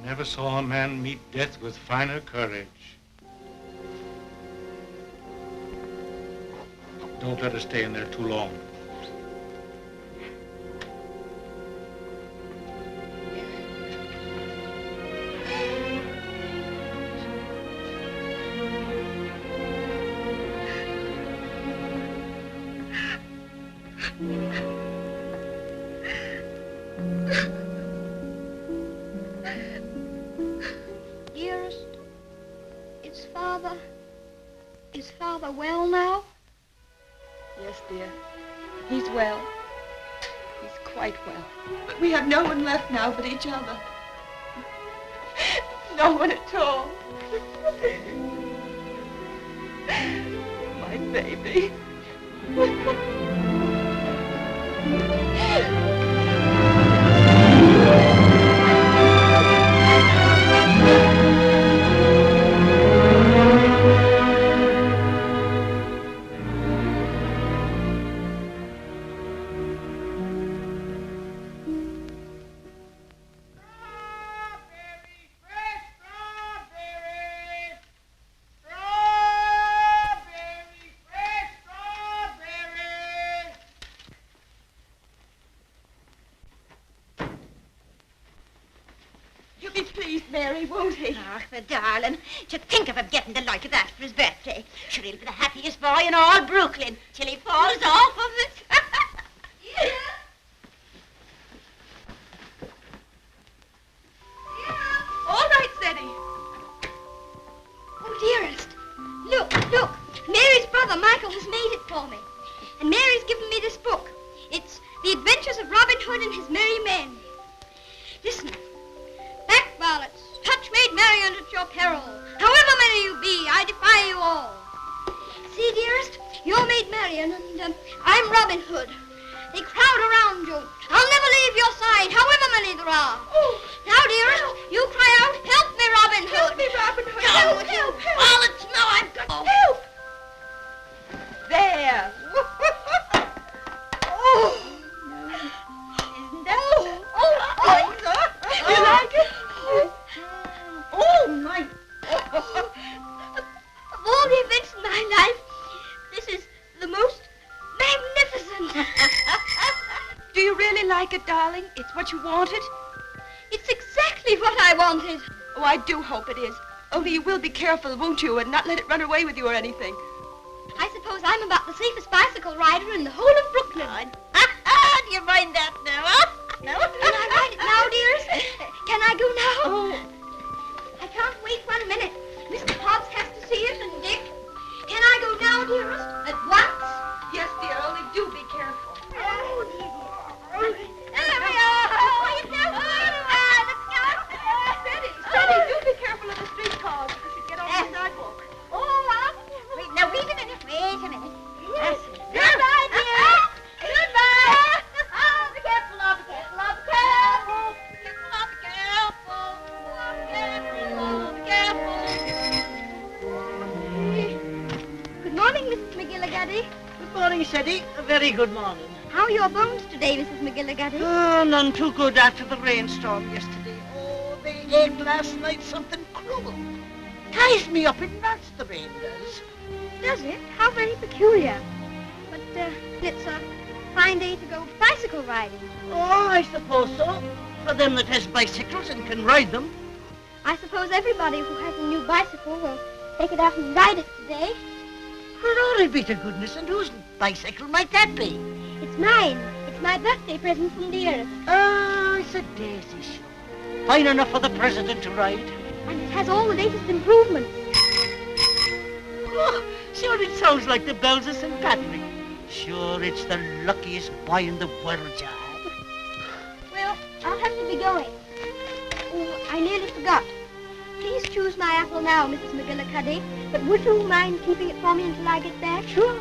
Never saw a man meet death with finer courage. Don't let us stay in there too long. Dearest, is Father well now? Yes, dear. He's well. He's quite well. But we have no one left now but each other. No one at all. My baby. Mary, won't he? Ach, the darling. To think of him getting the like of that for his birthday. Sure, he'll be the happiest boy in all Brooklyn till he falls off of it. Yeah. All right, Zeddy. Oh, dearest. Look. Mary's brother, Michael, has made it for me. And Mary's given me this book. It's The Adventures of Robin Hood and His Merry Men. Listen. Back, varlets, touch maid Marian at your peril. However many you be, I defy you all. See, dearest, you're maid Marian, and I'm Robin Hood. They crowd around you. I'll never leave your side, however many there are. Oh, now, dearest, you cry out, help me, Robin Hood. Help me, Robin Hood. Help. Varlets, now I've got... Help! There. Oh. Isn't that... You like it? Oh, my... Of all the events in my life, this is the most magnificent. Do you really like it, darling? It's what you wanted? It's exactly what I wanted. Oh, I do hope it is. Only you will be careful, won't you, and not let it run away with you or anything. I suppose I'm about the safest bicycle rider in the whole of Brooklyn. Do you mind that now, huh? No? Can I ride it now, dearest? Can I go now? Oh. I can't wait 1 minute. Mr. Hobbs has to see it, and Dick. Can I go now, dearest? At once? Yes, dear, only do be careful. Oh, dear. There we are. Let's go. Steady, do be careful of the streetcars if you should get off the sidewalk. Wait a minute. Yes. Goodbye, dear. Goodbye. Oh, be careful, be careful. Good morning, Mrs. McGillicuddy. Good morning, Seddy. A very good morning. How are your bones today, Mrs. McGillicuddy? Oh, none too good after the rainstorm yesterday. Oh, they ached last night something cruel. Ties me up in knots, the rain does. Does it? How very peculiar. But it's a fine day to go bicycle riding. Oh, I suppose so. For them that has bicycles and can ride them. I suppose everybody who has a new bicycle will take it out and ride it today. Glory be to goodness, and whose bicycle might that be? It's mine. It's my birthday present from dearest. Oh, it's a daisy show. Fine enough for the president to ride. And it has all the latest improvements. Oh, sure it sounds like the bells of St. Patrick. Sure, it's the luckiest boy in the world, child. Well, I'll have to be going. Oh, I nearly forgot. Please choose my apple now, Mrs. McGillicuddy. But would you mind keeping it for me until I get back? Sure.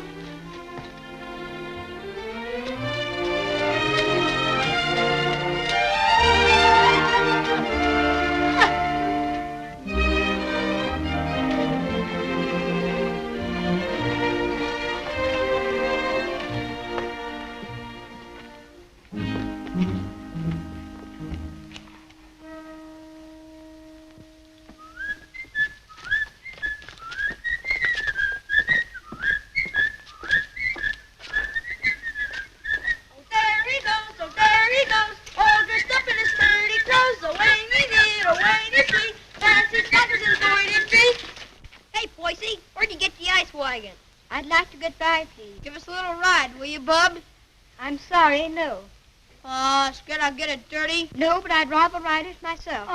get by, please? Give us a little ride, will you, Bub? I'm sorry, no. Oh, scared I'll get it dirty? No, but I'd rather ride it myself.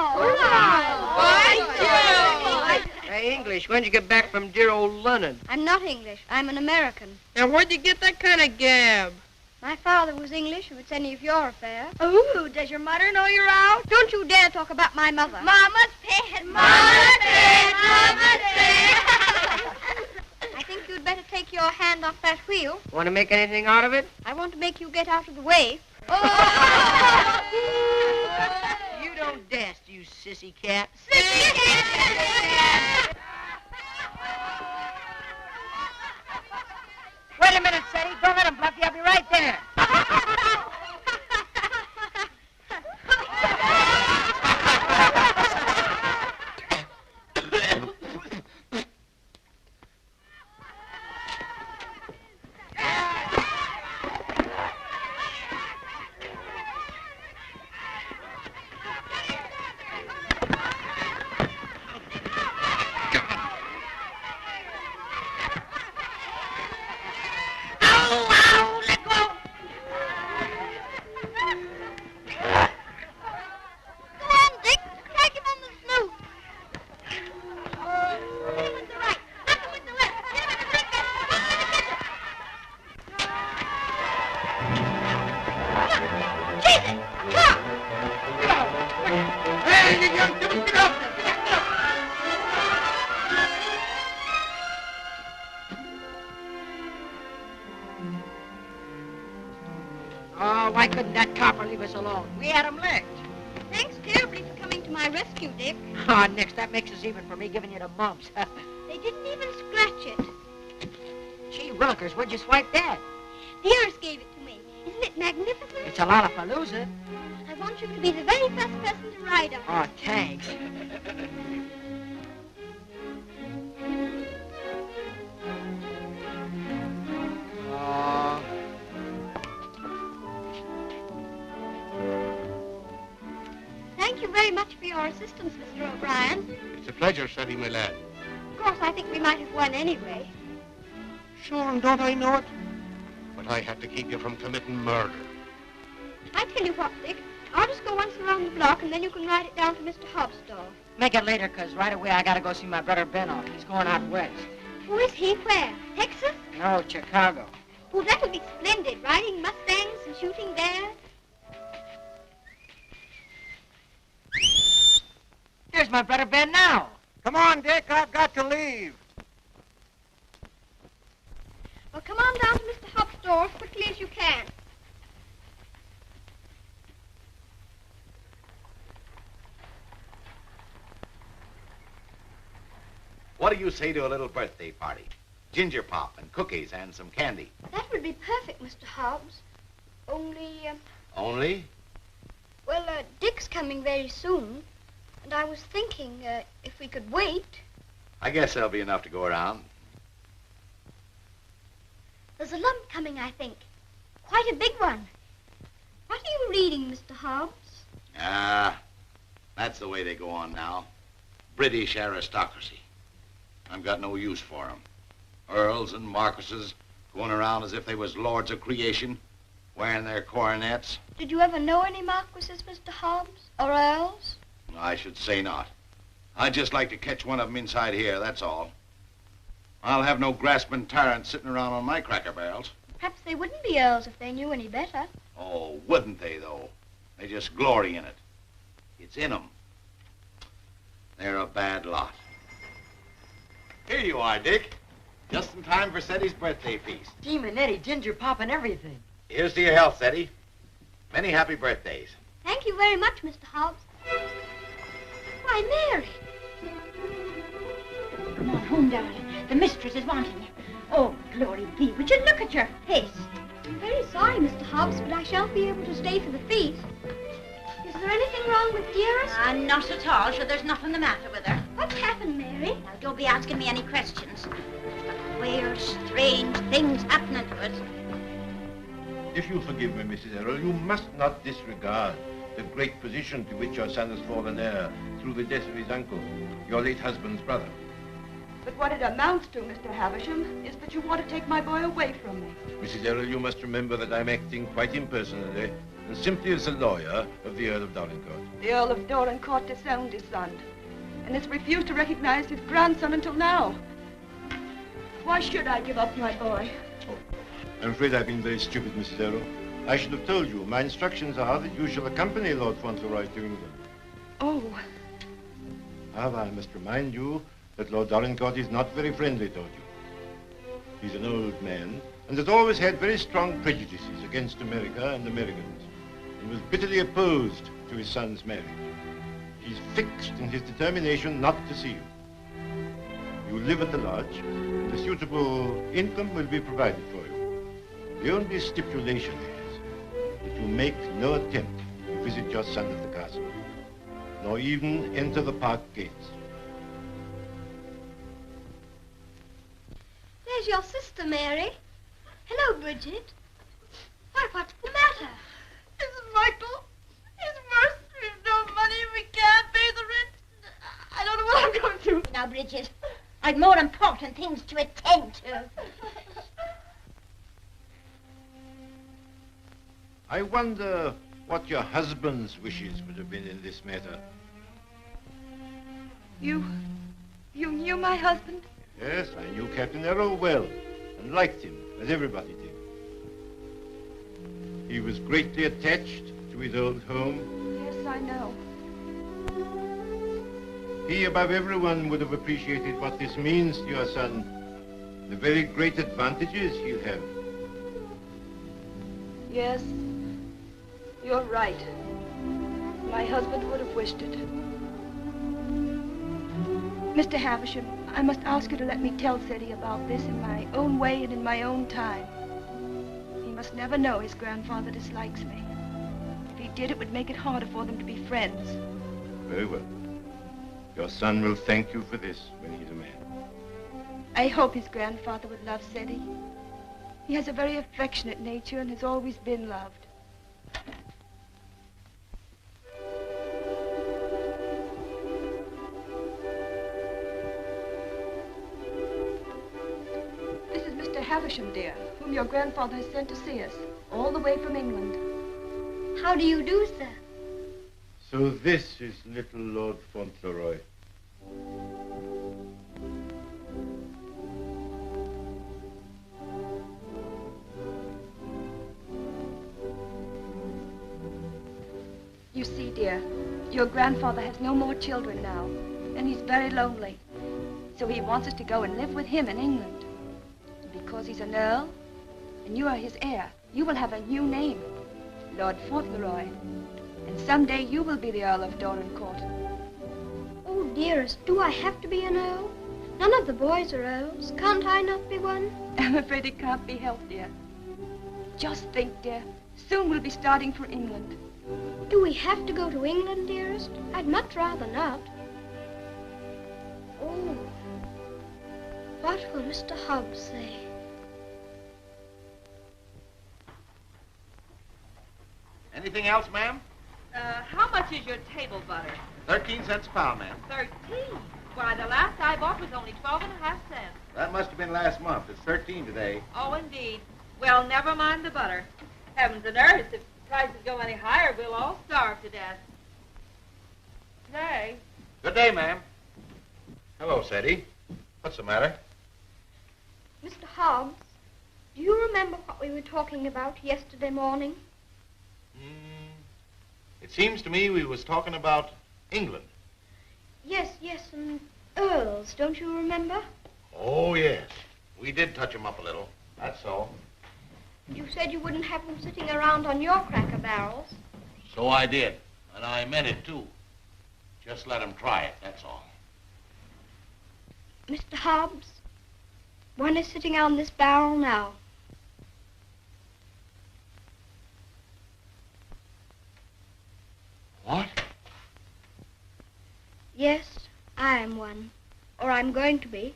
Hey, English, when'd you get back from dear old London? I'm not English. I'm an American. Now, where'd you get that kind of gab? My father was English, if it's any of your affair. Oh, does your mother know you're out? Don't you dare talk about my mother. Mama's pet, Mama's pet, Mama's pet. I think you'd better take your hand off that wheel. Want to make anything out of it? I want to make you get out of the way. You don't dast, you sissy cat. Sissy cat! Wait a minute, Sadie. Don't let him bluff you. I'll be right there. Oh, why couldn't that copper leave us alone? We had him licked. Thanks terribly for coming to my rescue, Dick. Oh, Nix, that makes us even for me giving you the mumps. They didn't even scratch it. Gee, Wilkers, where'd you swipe that? The Earth gave it to me. Isn't it magnificent? It's a Lollapalooza. I want you to be the very first person to ride on it. Oh, thanks. Thank you very much for your assistance, Mr. O'Brien. It's a pleasure, Sadie, my lad. Of course, I think we might have won anyway. Sure, and don't I know it? But I had to keep you from committing murder. I tell you what, Dick. I'll just go once around the block, and then you can ride it down to Mr. Hobbs' store. Make it later, 'cause right away I gotta go see my brother Ben off. He's going out west. Who is he? Where? Texas? No, Chicago. Oh, that would be splendid, riding Mustangs and shooting bears. Here's my brother Ben now. Come on, Dick, I've got to leave. Well, come on down to Mr. Hobbs' store as quickly as you can. What do you say to a little birthday party? Ginger pop and cookies and some candy. That would be perfect, Mr. Hobbs. Only, Only? well, Dick's coming very soon. And I was thinking, if we could wait. I guess there'll be enough to go around. There's a lump coming, I think. Quite a big one. What are you reading, Mr. Hobbs? That's the way they go on now. British aristocracy. I've got no use for 'em. Earls and marquises going around as if they was lords of creation, wearing their coronets. Did you ever know any marquises, Mr. Hobbs? Or earls? I should say not. I'd just like to catch one of 'em inside here, that's all. I'll have no grasping tyrants sitting around on my cracker barrels. Perhaps they wouldn't be earls if they knew any better. Oh, wouldn't they, though? They just glory in it. It's in 'em. They're a bad lot. Here you are, Dick. Just in time for Seddy's birthday feast. Gee, Manetti, ginger pop and everything. Here's to your health, Seddy. Many happy birthdays. Thank you very much, Mr. Hobbs. Why, Mary. Come on home, darling. The mistress is wanting you. Oh, glory be. Would you look at your face? I'm very sorry, Mr. Hobbs, but I shan't be able to stay for the feast. Is there anything wrong with dearest? Not at all. Sure, there's nothing the matter with her. What's happened, Mary? Now, don't be asking me any questions. But queer, strange things happening to us. If you'll forgive me, Mrs. Errol, you must not disregard the great position to which your son has fallen heir through the death of his uncle, your late husband's brother. But what it amounts to, Mr. Havisham, is that you want to take my boy away from me. Mrs. Errol, you must remember that I'm acting quite impersonally and simply as a lawyer of the Earl of Dorincourt. The Earl of Dorincourt disowned his son and has refused to recognize his grandson until now. Why should I give up my boy? Oh, I'm afraid I've been very stupid, Mrs. Errol. I should have told you. My instructions are that you shall accompany Lord Fauntleroy to England. Oh. However, I must remind you that Lord Dorincourt is not very friendly toward you. He's an old man and has always had very strong prejudices against America and Americans, and was bitterly opposed to his son's marriage. He's fixed in his determination not to see you. You live at the lodge, and a suitable income will be provided for you. The only stipulation is that you make no attempt to visit your son at the castle, nor even enter the park gates. There's your sister, Mary. Hello, Bridget. Why, what's the matter? Mrs. Michael, it's worse. We've no money. We can't pay the rent. I don't know what I'm going to do. Now, Bridget, I've more important things to attend to. I wonder what your husband's wishes would have been in this matter. You knew my husband? Yes, I knew Captain Errol well and liked him, as everybody did. He was greatly attached to his old home. Yes, I know. He, above everyone, would have appreciated what this means to your son, the very great advantages he'll have. Yes, you're right. My husband would have wished it. Mr. Havisham, I must ask you to let me tell Ceddie about this in my own way and in my own time. He must never know his grandfather dislikes me. If he did, it would make it harder for them to be friends. Very well. Your son will thank you for this when he's a man. I hope his grandfather would love Ceddie. He has a very affectionate nature and has always been loved. This is Mr. Havisham, dear, whom your grandfather has sent to see us, all the way from England. How do you do, sir? So this is little Lord Fauntleroy. You see, dear, your grandfather has no more children now, and he's very lonely. So he wants us to go and live with him in England. Because he's an earl, and you are his heir, you will have a new name, Lord Fauntleroy. And someday you will be the Earl of Dorincourt. Oh, dearest, do I have to be an earl? None of the boys are earls. Can't I not be one? I'm afraid it can't be helped, dear. Just think, dear, soon we'll be starting for England. Do we have to go to England, dearest? I'd much rather not. Oh, what will Mr. Hobbs say? Anything else, ma'am? How much is your table butter? 13 cents a pound, ma'am. 13. Why, the last I bought was only 12.5 cents. That must have been last month. It's 13 today. Oh, indeed. Well, never mind the butter. Heavens and earth, if prices go any higher, we'll all starve to death. Nay. Good day, ma'am. Hello, Ceddie. What's the matter? Mr. Hobbs, do you remember what we were talking about yesterday morning? It seems to me we was talking about England. Yes, and earls, don't you remember? Oh, yes. We did touch 'em up a little. That's all. You said you wouldn't have them sitting around on your cracker barrels. So I did. And I meant it, too. Just let 'em try it, that's all. Mr. Hobbs, one is sitting on this barrel now. What? Yes, I am one. Or I'm going to be.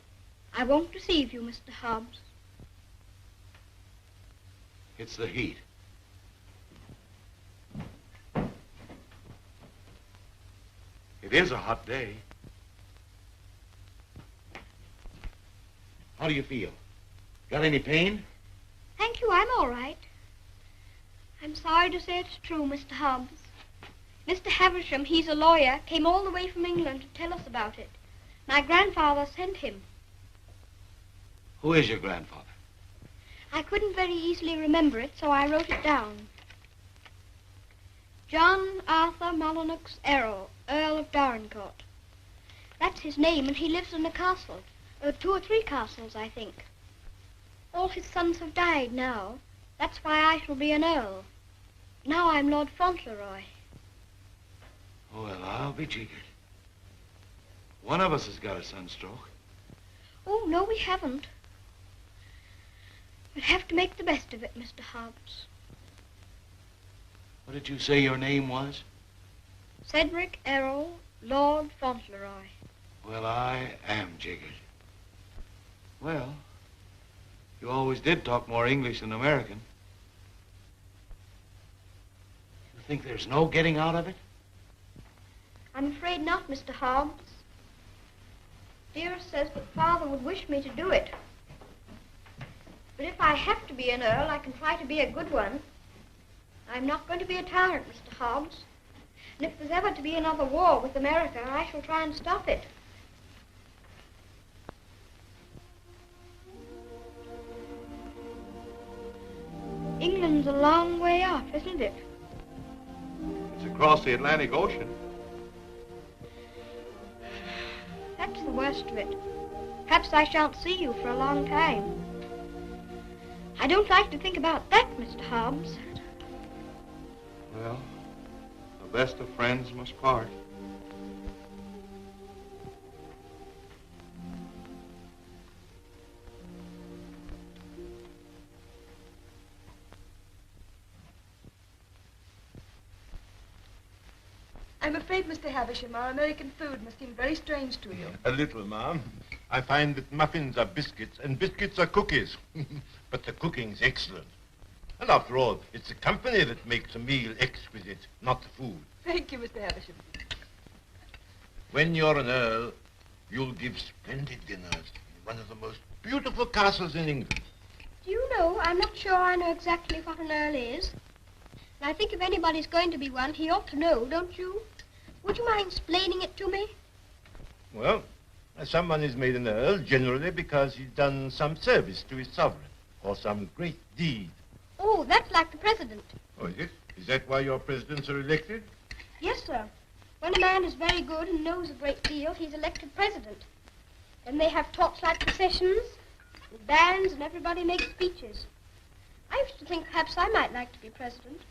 I won't deceive you, Mr. Hobbs. It's the heat. It is a hot day. How do you feel? Got any pain? Thank you, I'm all right. I'm sorry to say it's true, Mr. Hobbs. Mr. Havisham, he's a lawyer, came all the way from England to tell us about it. My grandfather sent him. Who is your grandfather? I couldn't very easily remember it, so I wrote it down. John Arthur Molyneux Errol, Earl of Dorincourt. That's his name, and he lives in a castle. 2 or 3 castles, I think. All his sons have died now. That's why I shall be an earl. Now I'm Lord Fauntleroy. Well, I'll be jiggered. One of us has got a sunstroke. Oh, no, we haven't. We'll have to make the best of it, Mr. Hobbs. What did you say your name was? Cedric Errol, Lord Fauntleroy. Well, I am jiggered. Well, you always did talk more English than American. You think there's no getting out of it? I'm afraid not, Mr. Hobbs. Dearest says that Father would wish me to do it. But if I have to be an earl, I can try to be a good one. I'm not going to be a tyrant, Mr. Hobbs. And if there's ever to be another war with America, I shall try and stop it. England's a long way off, isn't it? It's across the Atlantic Ocean. That's the worst of it. Perhaps I shan't see you for a long time. I don't like to think about that, Mr. Hobbs. Well, the best of friends must part. I'm afraid, Mr. Havisham, our American food must seem very strange to you. A little, ma'am. I find that muffins are biscuits and biscuits are cookies. But the cooking's excellent. And after all, it's the company that makes a meal exquisite, not the food. Thank you, Mr. Havisham. When you're an earl, you'll give splendid dinners in one of the most beautiful castles in England. Do you know, I'm not sure I know exactly what an earl is. And I think if anybody's going to be one, he ought to know, don't you? Would you mind explaining it to me? Well, someone is made an earl generally because he's done some service to his sovereign or some great deed. Oh, that's like the president. Oh, is it? Is that why your presidents are elected? Yes, sir. When a man is very good and knows a great deal, he's elected president. Then they have torchlight processions, and bands, and everybody makes speeches. I used to think perhaps I might like to be president,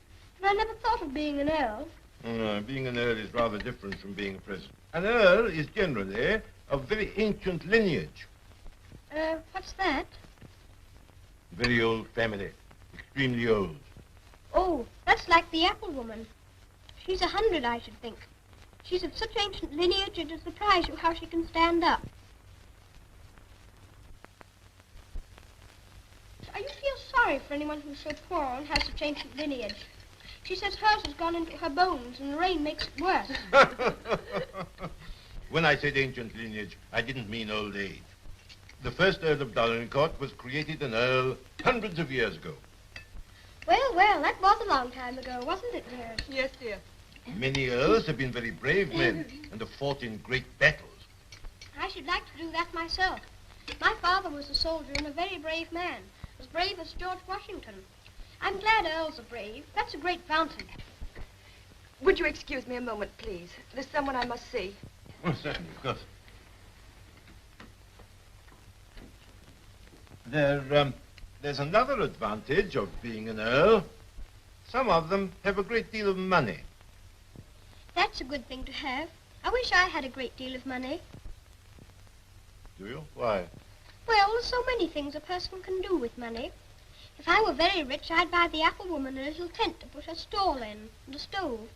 but I never thought of being an earl. No, being an earl is rather different from being a president. An earl is generally of very ancient lineage. What's that? Very old family. Extremely old. Oh, that's like the apple woman. She's 100, I should think. She's of such ancient lineage, it'll surprise you how she can stand up. I used to feel sorry for anyone who's so poor and has such ancient lineage. She says hers has gone into her bones, and the rain makes it worse. When I said ancient lineage, I didn't mean old age. The first Earl of Dorincourt was created an earl hundreds of years ago. Well, that was a long time ago, wasn't it, dear? Yes, dear. Many earls have been very brave men and have fought in great battles. I should like to do that myself. My father was a soldier and a very brave man, as brave as George Washington. I'm glad earls are brave. That's a great fountain. Would you excuse me a moment, please? There's someone I must see. Oh, certainly, of course. There's another advantage of being an earl. Some of them have a great deal of money. That's a good thing to have. I wish I had a great deal of money. Do you? Why? Well, there's so many things a person can do with money. If I were very rich, I'd buy the apple woman a little tent to put her stall in, and a stove.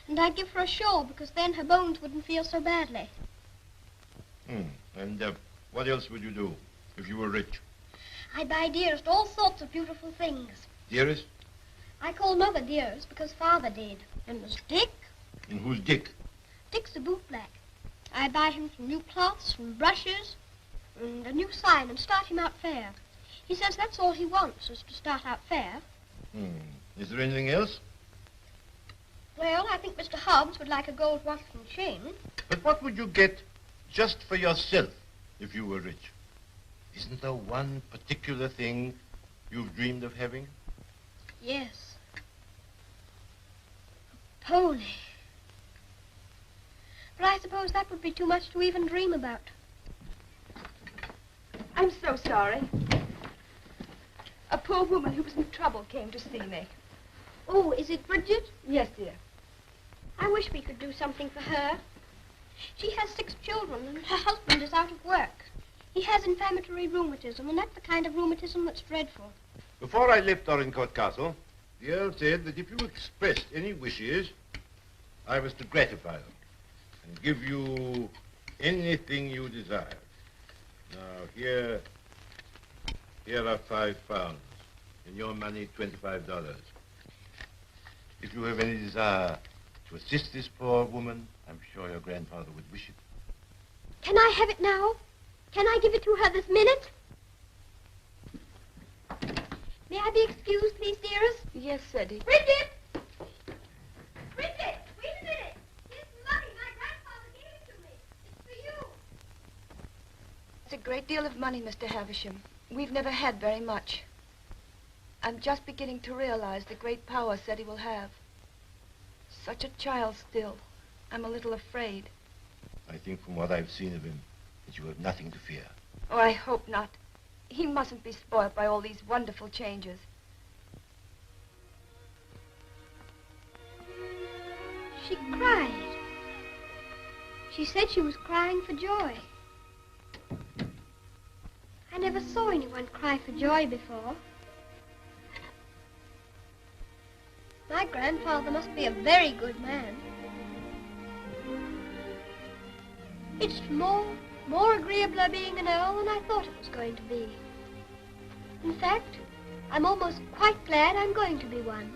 And I'd give her a shawl, because then her bones wouldn't feel so badly. And what else would you do if you were rich? I'd buy Dearest all sorts of beautiful things. Dearest? I call Mother Dearest because Father did. And there's Dick. And who's Dick? Dick's a bootblack. I buy him some new cloths and brushes. and a new sign and start him out fair. He says that's all he wants, is to start out fair. Is there anything else? Well, I think Mr. Hobbs would like a gold watch and chain. But what would you get just for yourself if you were rich? Isn't there one particular thing you've dreamed of having? Yes. A pony. But I suppose that would be too much to even dream about. I'm so sorry. A poor woman who was in trouble came to see me. Oh, is it Bridget? Yes, dear. I wish we could do something for her. She has 6 children, and her husband is out of work. He has inflammatory rheumatism, and that's the kind of rheumatism that's dreadful. Before I left Dorincourt Castle, the Earl said that if you expressed any wishes, I was to gratify them and give you anything you desired. Now, here are 5 pounds. In your money, $25. If you have any desire to assist this poor woman, I'm sure your grandfather would wish it. Can I have it now? Can I give it to her this minute? May I be excused, please, dearest? Yes, Eddie. Bridget! Bridget, wait a minute. Here's money. My grandfather gave it to me. It's for you. It's a great deal of money, Mr. Havisham. We've never had very much. I'm just beginning to realize the great power Eddie will have. Such a child still. I'm a little afraid. I think from what I've seen of him, that you have nothing to fear. Oh, I hope not. He mustn't be spoiled by all these wonderful changes. She cried. She said she was crying for joy. I never saw anyone cry for joy before. My grandfather must be a very good man. It's more agreeabler being an earl than I thought it was going to be. In fact, I'm almost quite glad I'm going to be one.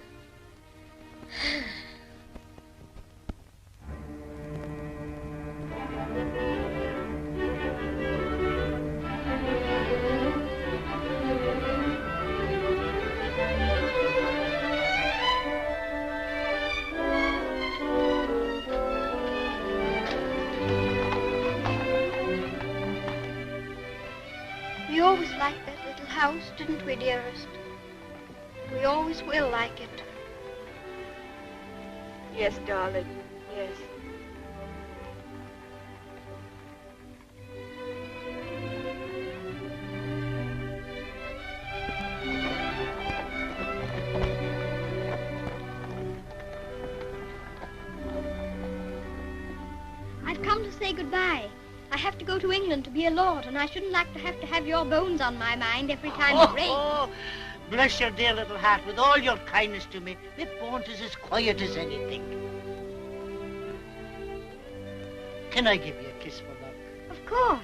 We always liked that little house, didn't we, dearest? We always will like it. Yes, darling. Yes. I've come to say goodbye. I have to go to England to be a lord, and I shouldn't like to have your bones on my mind every time it rains. Oh, bless your dear little heart, with all your kindness to me. My bones is as quiet as anything. Can I give you a kiss for luck? Of course.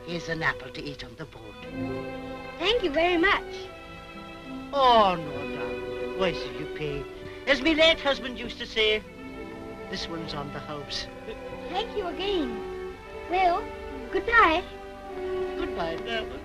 Here's an apple to eat on the boat. Thank you very much. Oh, no, darling. Why should you pay? As me late husband used to say, this one's on the house. Thank you again. Well, goodbye. Goodbye, darling.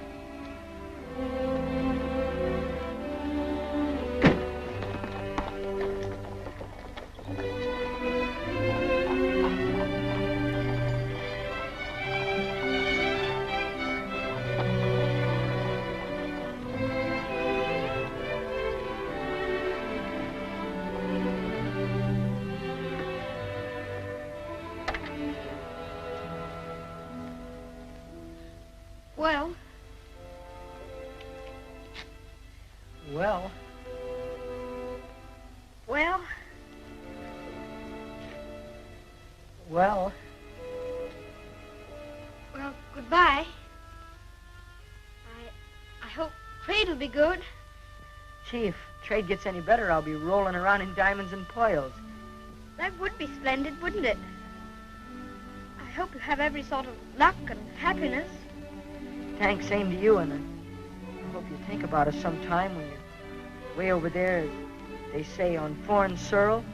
Well, Well, well, well, well, goodbye. I hope trade'll be good. Gee, if trade gets any better, I'll be rolling around in diamonds and pearls. That would be splendid, wouldn't it? I hope you have every sort of luck and happiness. Thanks, same to you, and I hope you think about us sometime when you're way over there, as they say, on foreign soil.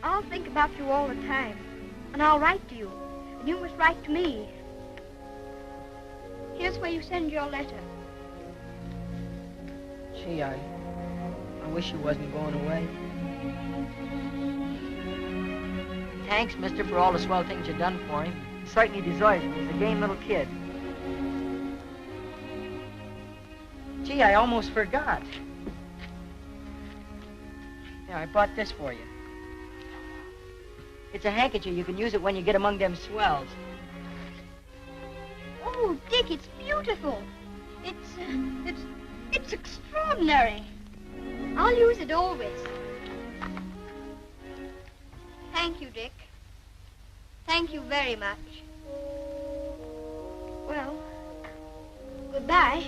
I'll think about you all the time. And I'll write to you. And you must write to me. Here's where you send your letter. Gee, I wish you wasn't going away. Thanks, mister, for all the swell things you've done for him. He certainly deserves it. He's a game little kid. Gee, I almost forgot. Yeah, I bought this for you. It's a handkerchief. You can use it when you get among them swells. Oh, Dick, it's beautiful. It's extraordinary. I'll use it always. Thank you, Dick. Thank you very much. Well, goodbye.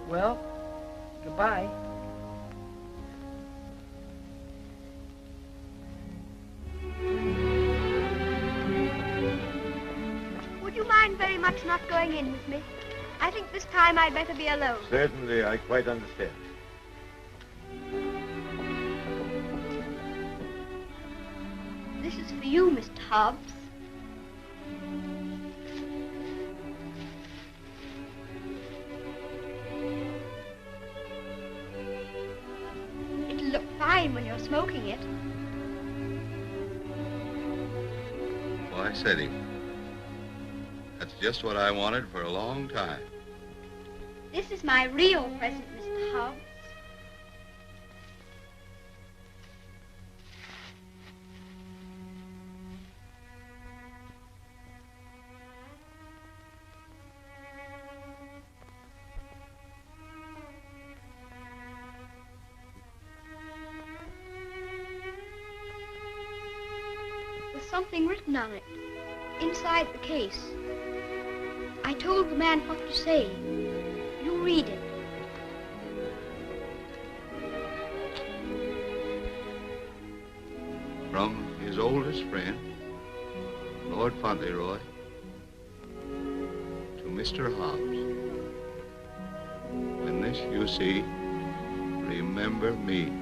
Well, goodbye. Would you mind very much not going in with me? I think this time I'd better be alone. Certainly, I quite understand. This is for you, Mr. Hobbs. It'll look fine when you're smoking it. Why, Sadie, that's just what I wanted for a long time. This is my real present, Mr. Hobbs. Something written on it, inside the case. I told the man what to say. You read it. From his oldest friend, Lord Fauntleroy, to Mr. Hobbs. When this you see, remember me.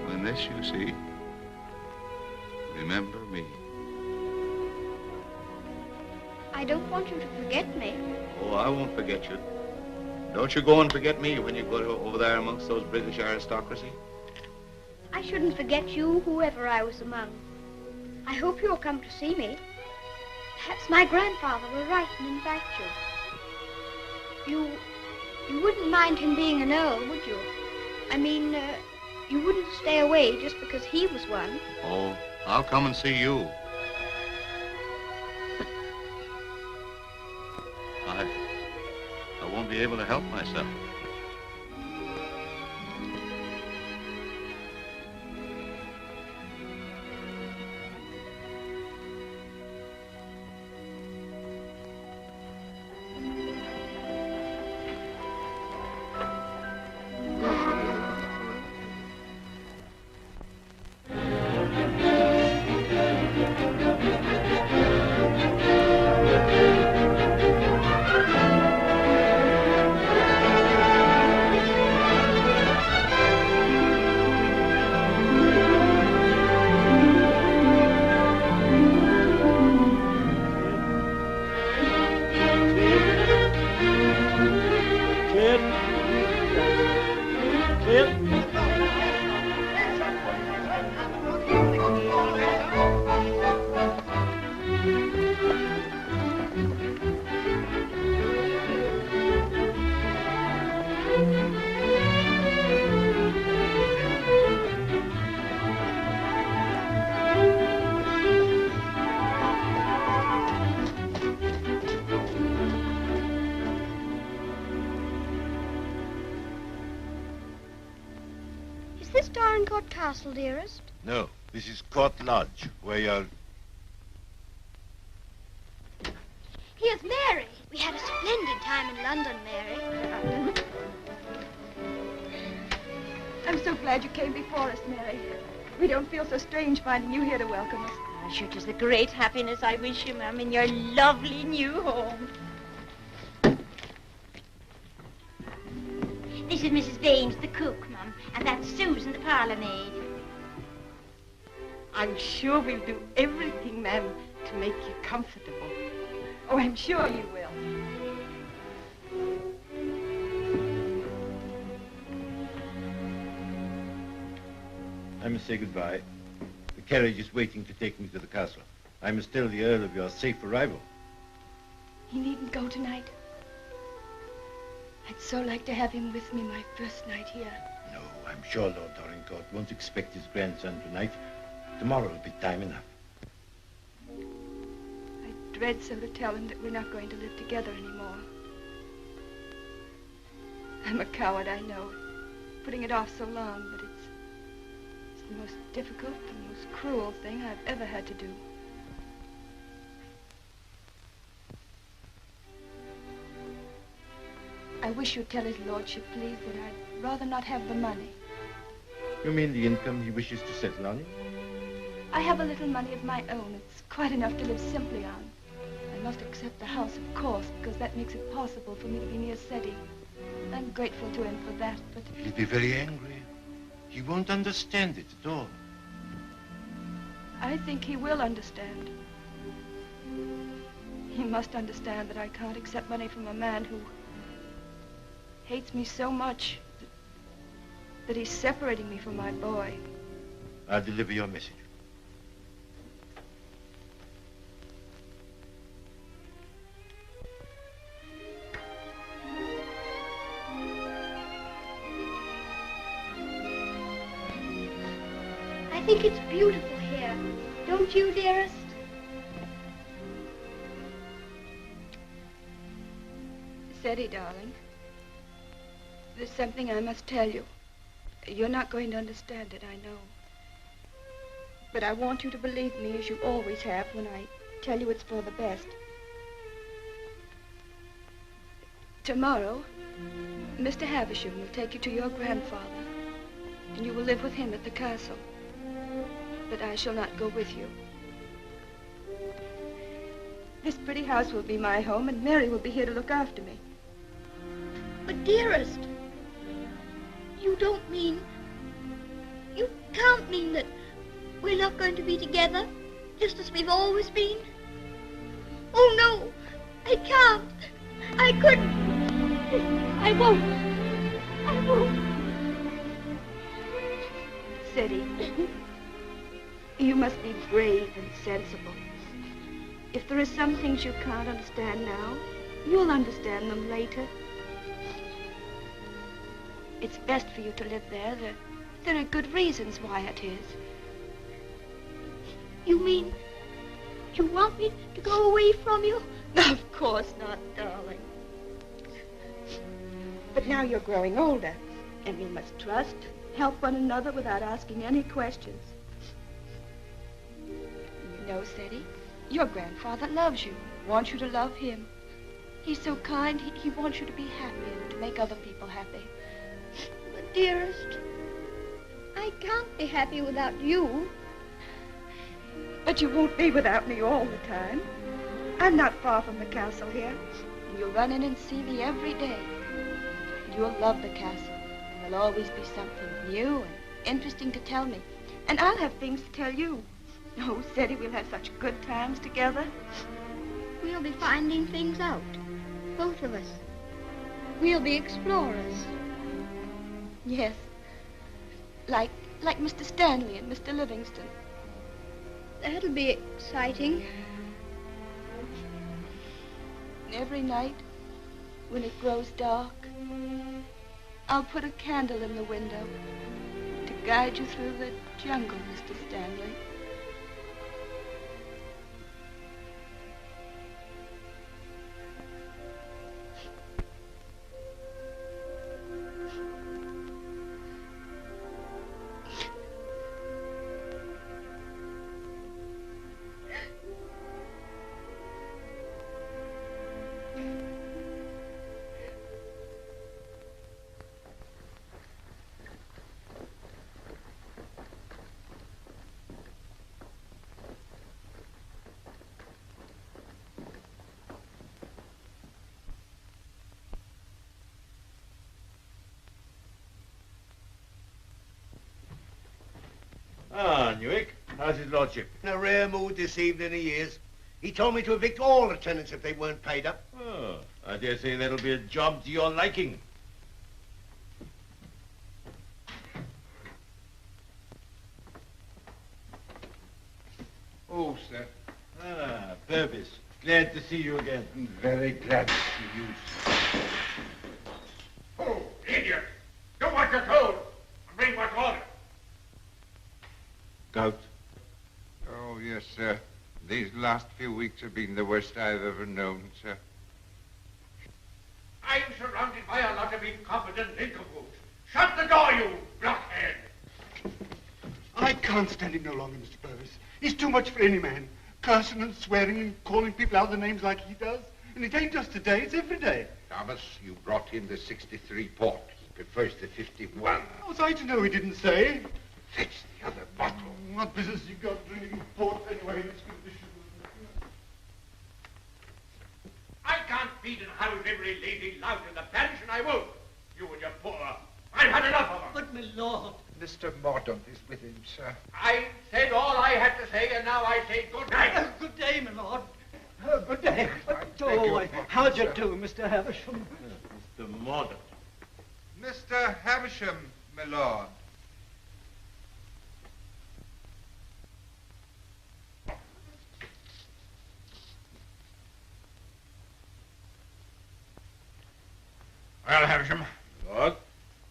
When this you see, remember me. I don't want you to forget me. Oh, I won't forget you. Don't you go and forget me when you go over there amongst those British aristocracy. I shouldn't forget you, whoever I was among. I hope you'll come to see me. Perhaps my grandfather will write and invite you. You wouldn't mind him being an earl, would you? I mean, you wouldn't stay away just because he was one. Oh, I'll come and see you. I won't be able to help myself. Castle, dearest? No, this is Court Lodge, where you're... Here's Mary. We had a splendid time in London, Mary. I'm so glad you came before us, Mary. We don't feel so strange finding you here to welcome us. I'm sure 'tis a great happiness I wish you, ma'am, in your lovely new home. This is Mrs. Baines, the cook, Mum, and that's Susan, the parlour maid. I'm sure we'll do everything, ma'am, to make you comfortable. Oh, I'm sure you will. I must say goodbye. The carriage is waiting to take me to the castle. I must tell the Earl of your safe arrival. He needn't go tonight. I'd so like to have him with me my first night here. No, I'm sure Lord Dorincourt won't expect his grandson tonight. Tomorrow will be time enough. I dread so to tell him that we're not going to live together anymore. I'm a coward, I know, putting it off so long, but it's the most difficult, the most cruel thing I've ever had to do. I wish you'd tell his lordship, please, that I'd rather not have the money. You mean the income he wishes to settle on you? I have a little money of my own. It's quite enough to live simply on. I must accept the house, of course, because that makes it possible for me to be near Seti. I'm grateful to him for that, but... He'll be very angry. He won't understand it at all. I think he will understand. He must understand that I can't accept money from a man who hates me so much that he's separating me from my boy. I'll deliver your message. I think it's beautiful here. Don't you, dearest? Seti, darling, there's something I must tell you. You're not going to understand it, I know. But I want you to believe me, as you always have, when I tell you it's for the best. Tomorrow, Mr. Havisham will take you to your grandfather, and you will live with him at the castle. But I shall not go with you. This pretty house will be my home, and Mary will be here to look after me. But, dearest, you don't mean... You can't mean that we're not going to be together, just as we've always been. Oh, no, I can't. I couldn't. I won't. I won't. Seti, you must be brave and sensible. If there are some things you can't understand now, you'll understand them later. It's best for you to live there. There are good reasons why it is. You mean you want me to go away from you? Of course not, darling. But now you're growing older, and we must trust, help one another without asking any questions. You know, Seti, your grandfather loves you, wants you to love him. He's so kind, he wants you to be happy and to make other people happy. But, dearest, I can't be happy without you. But you won't be without me all the time. I'm not far from the castle here, and you'll run in and see me every day. And you'll love the castle, and there'll always be something new and interesting to tell me. And I'll have things to tell you. Oh, Seti, we'll have such good times together. We'll be finding things out, both of us. We'll be explorers. Yes, like Mr. Stanley and Mr. Livingston. That'll be exciting. And every night, when it grows dark, I'll put a candle in the window to guide you through the jungle, Mr. Stanley. How's his lordship? In a rare mood this evening he is. He told me to evict all the tenants if they weren't paid up. Oh, I dare say that'll be a job to your liking. Oh, sir. Ah, Purvis. Glad to see you again. Very glad to see you, sir. Oh, idiot! Do what you're told and bring what's ordered. Gout. Oh, yes, sir. These last few weeks have been the worst I've ever known, sir. I'm surrounded by a lot of incompetent nincompoops. Shut the door, you blockhead! I can't stand him no longer, Mr. Purvis. He's too much for any man. Cursing and swearing and calling people out their names like he does. And it ain't just today, it's every day. Thomas, you brought him the 63 port. He prefers the 51. How was I to know he didn't say? Fetch the other bottle. What business you got drinking port anyway in this condition? I can't feed and house every lazy lout in the parish, and I won't. You and your poor. I've had enough of them. But, my lord. Mr. Mordaunt is with him, sir. I said all I had to say, and now I say good night. Good day, my lord. Good day. How'd you do, Mr. Havisham? Mr. Mordaunt. Mr. Havisham, my lord. Well, Havisham. Lord?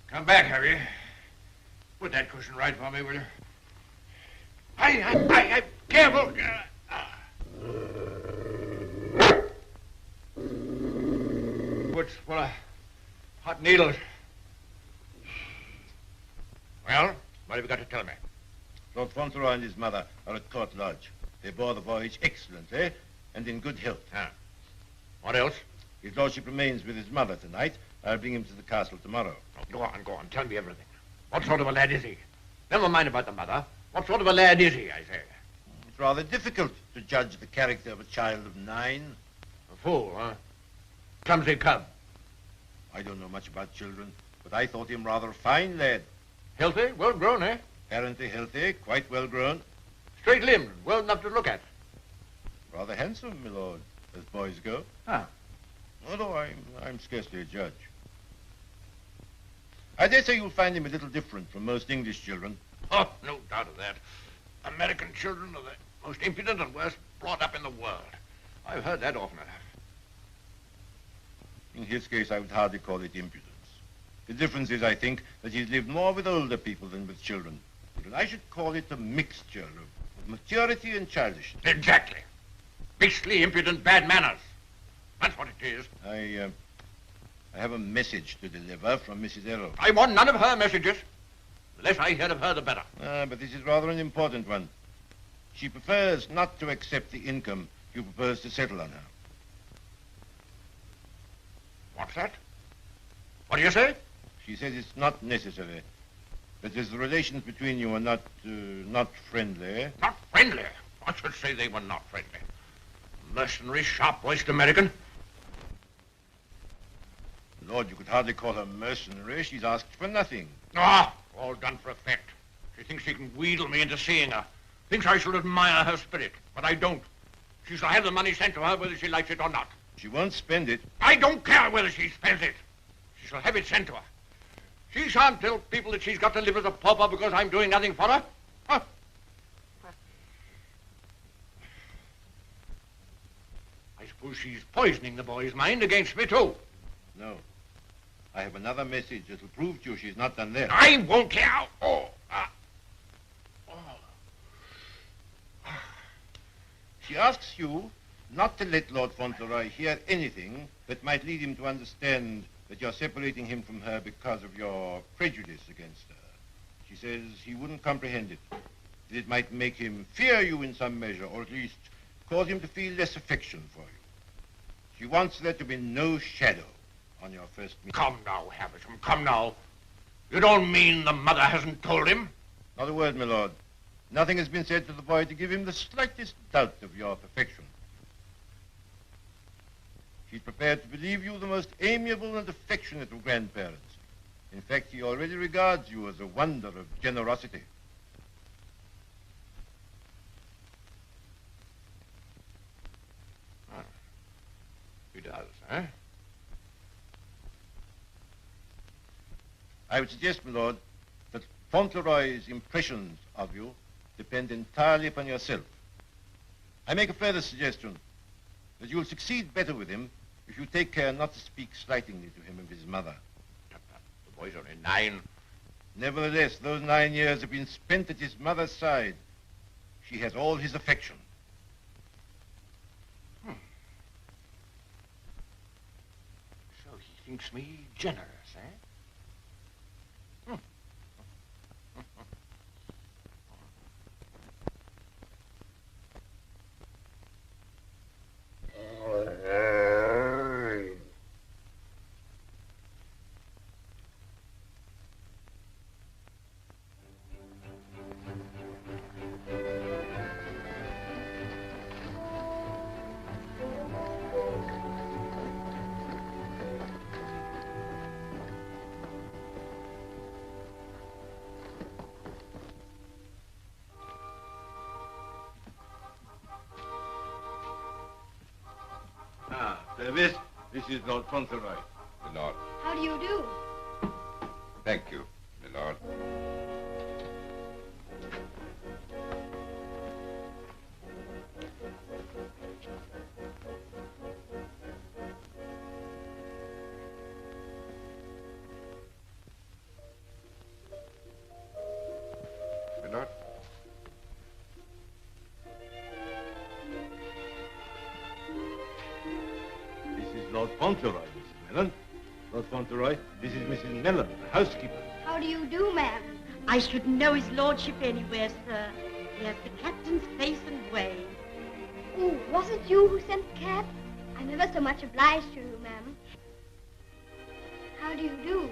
Come back, have you? Put that cushion right for me, will you? I careful. What's full of hot needles? Well, what have you got to tell me? Lord Fauntleroy and his mother are at Court Lodge. They bore the voyage excellently and in good health. Ah. What else? His lordship remains with his mother tonight. I'll bring him to the castle tomorrow. Oh, go on. Tell me everything. What sort of a lad is he? Never mind about the mother. What sort of a lad is he, I say? It's rather difficult to judge the character of a child of 9. A fool, huh? Clumsy cub. I don't know much about children, but I thought him rather a fine lad. Healthy? Well grown, eh? Apparently healthy, quite well grown. Straight-limbed, well enough to look at. Rather handsome, my lord, as boys go. Ah. Although I'm scarcely a judge. I dare say you'll find him a little different from most English children. Oh, no doubt of that. American children are the most impudent and worst brought up in the world. I've heard that often enough. In his case, I would hardly call it impudence. The difference is, I think, that he's lived more with older people than with children. But I should call it a mixture of maturity and childishness. Exactly. Beastly, impudent, bad manners. That's what it is. I have a message to deliver from Mrs. Errol. I want none of her messages. The less I hear of her, the better. But this is rather an important one. She prefers not to accept the income you propose to settle on her. What's that? What do you say? She says it's not necessary. That as the relations between you are not friendly. Not friendly? I should say they were not friendly. Mercenary, sharp-voiced American. Lord, you could hardly call her mercenary. She's asked for nothing. Ah, all done for effect. She thinks she can wheedle me into seeing her. Thinks I shall admire her spirit, but I don't. She shall have the money sent to her whether she likes it or not. She won't spend it. I don't care whether she spends it. She shall have it sent to her. She shan't tell people that she's got to live as a pauper because I'm doing nothing for her. Huh? I suppose she's poisoning the boy's mind against me, too. No. I have another message that'll prove to you she's not done there. I won't care. She asks you not to let Lord Fauntleroy hear anything that might lead him to understand that you're separating him from her because of your prejudice against her. She says he wouldn't comprehend it. That it might make him fear you in some measure, or at least cause him to feel less affection for you. She wants there to be no shadow on your first meeting. Come now, Havisham, come now. You don't mean the mother hasn't told him? Not a word, my lord. Nothing has been said to the boy to give him the slightest doubt of your perfection. She's prepared to believe you the most amiable and affectionate of grandparents. In fact, he already regards you as a wonder of generosity. does, huh? I would suggest, my lord, that Fauntleroy's impressions of you depend entirely upon yourself. I make a further suggestion, that you'll succeed better with him if you take care not to speak slightingly to him of his mother. The boy's only 9. Nevertheless, those 9 years have been spent at his mother's side. She has all his affection. So he thinks me generous, eh? This is Lord Fauntleroy. My lord. How do you do? Thank you, my lord. My lord. Lord Fauntleroy, Mrs. Mellon. Lord Fauntleroy, this is Mrs. Mellon, the housekeeper. How do you do, ma'am? I shouldn't know his lordship anywhere, sir. He has the captain's face and way. Oh, was it you who sent the cab? I'm ever so much obliged to you, ma'am. How do you do?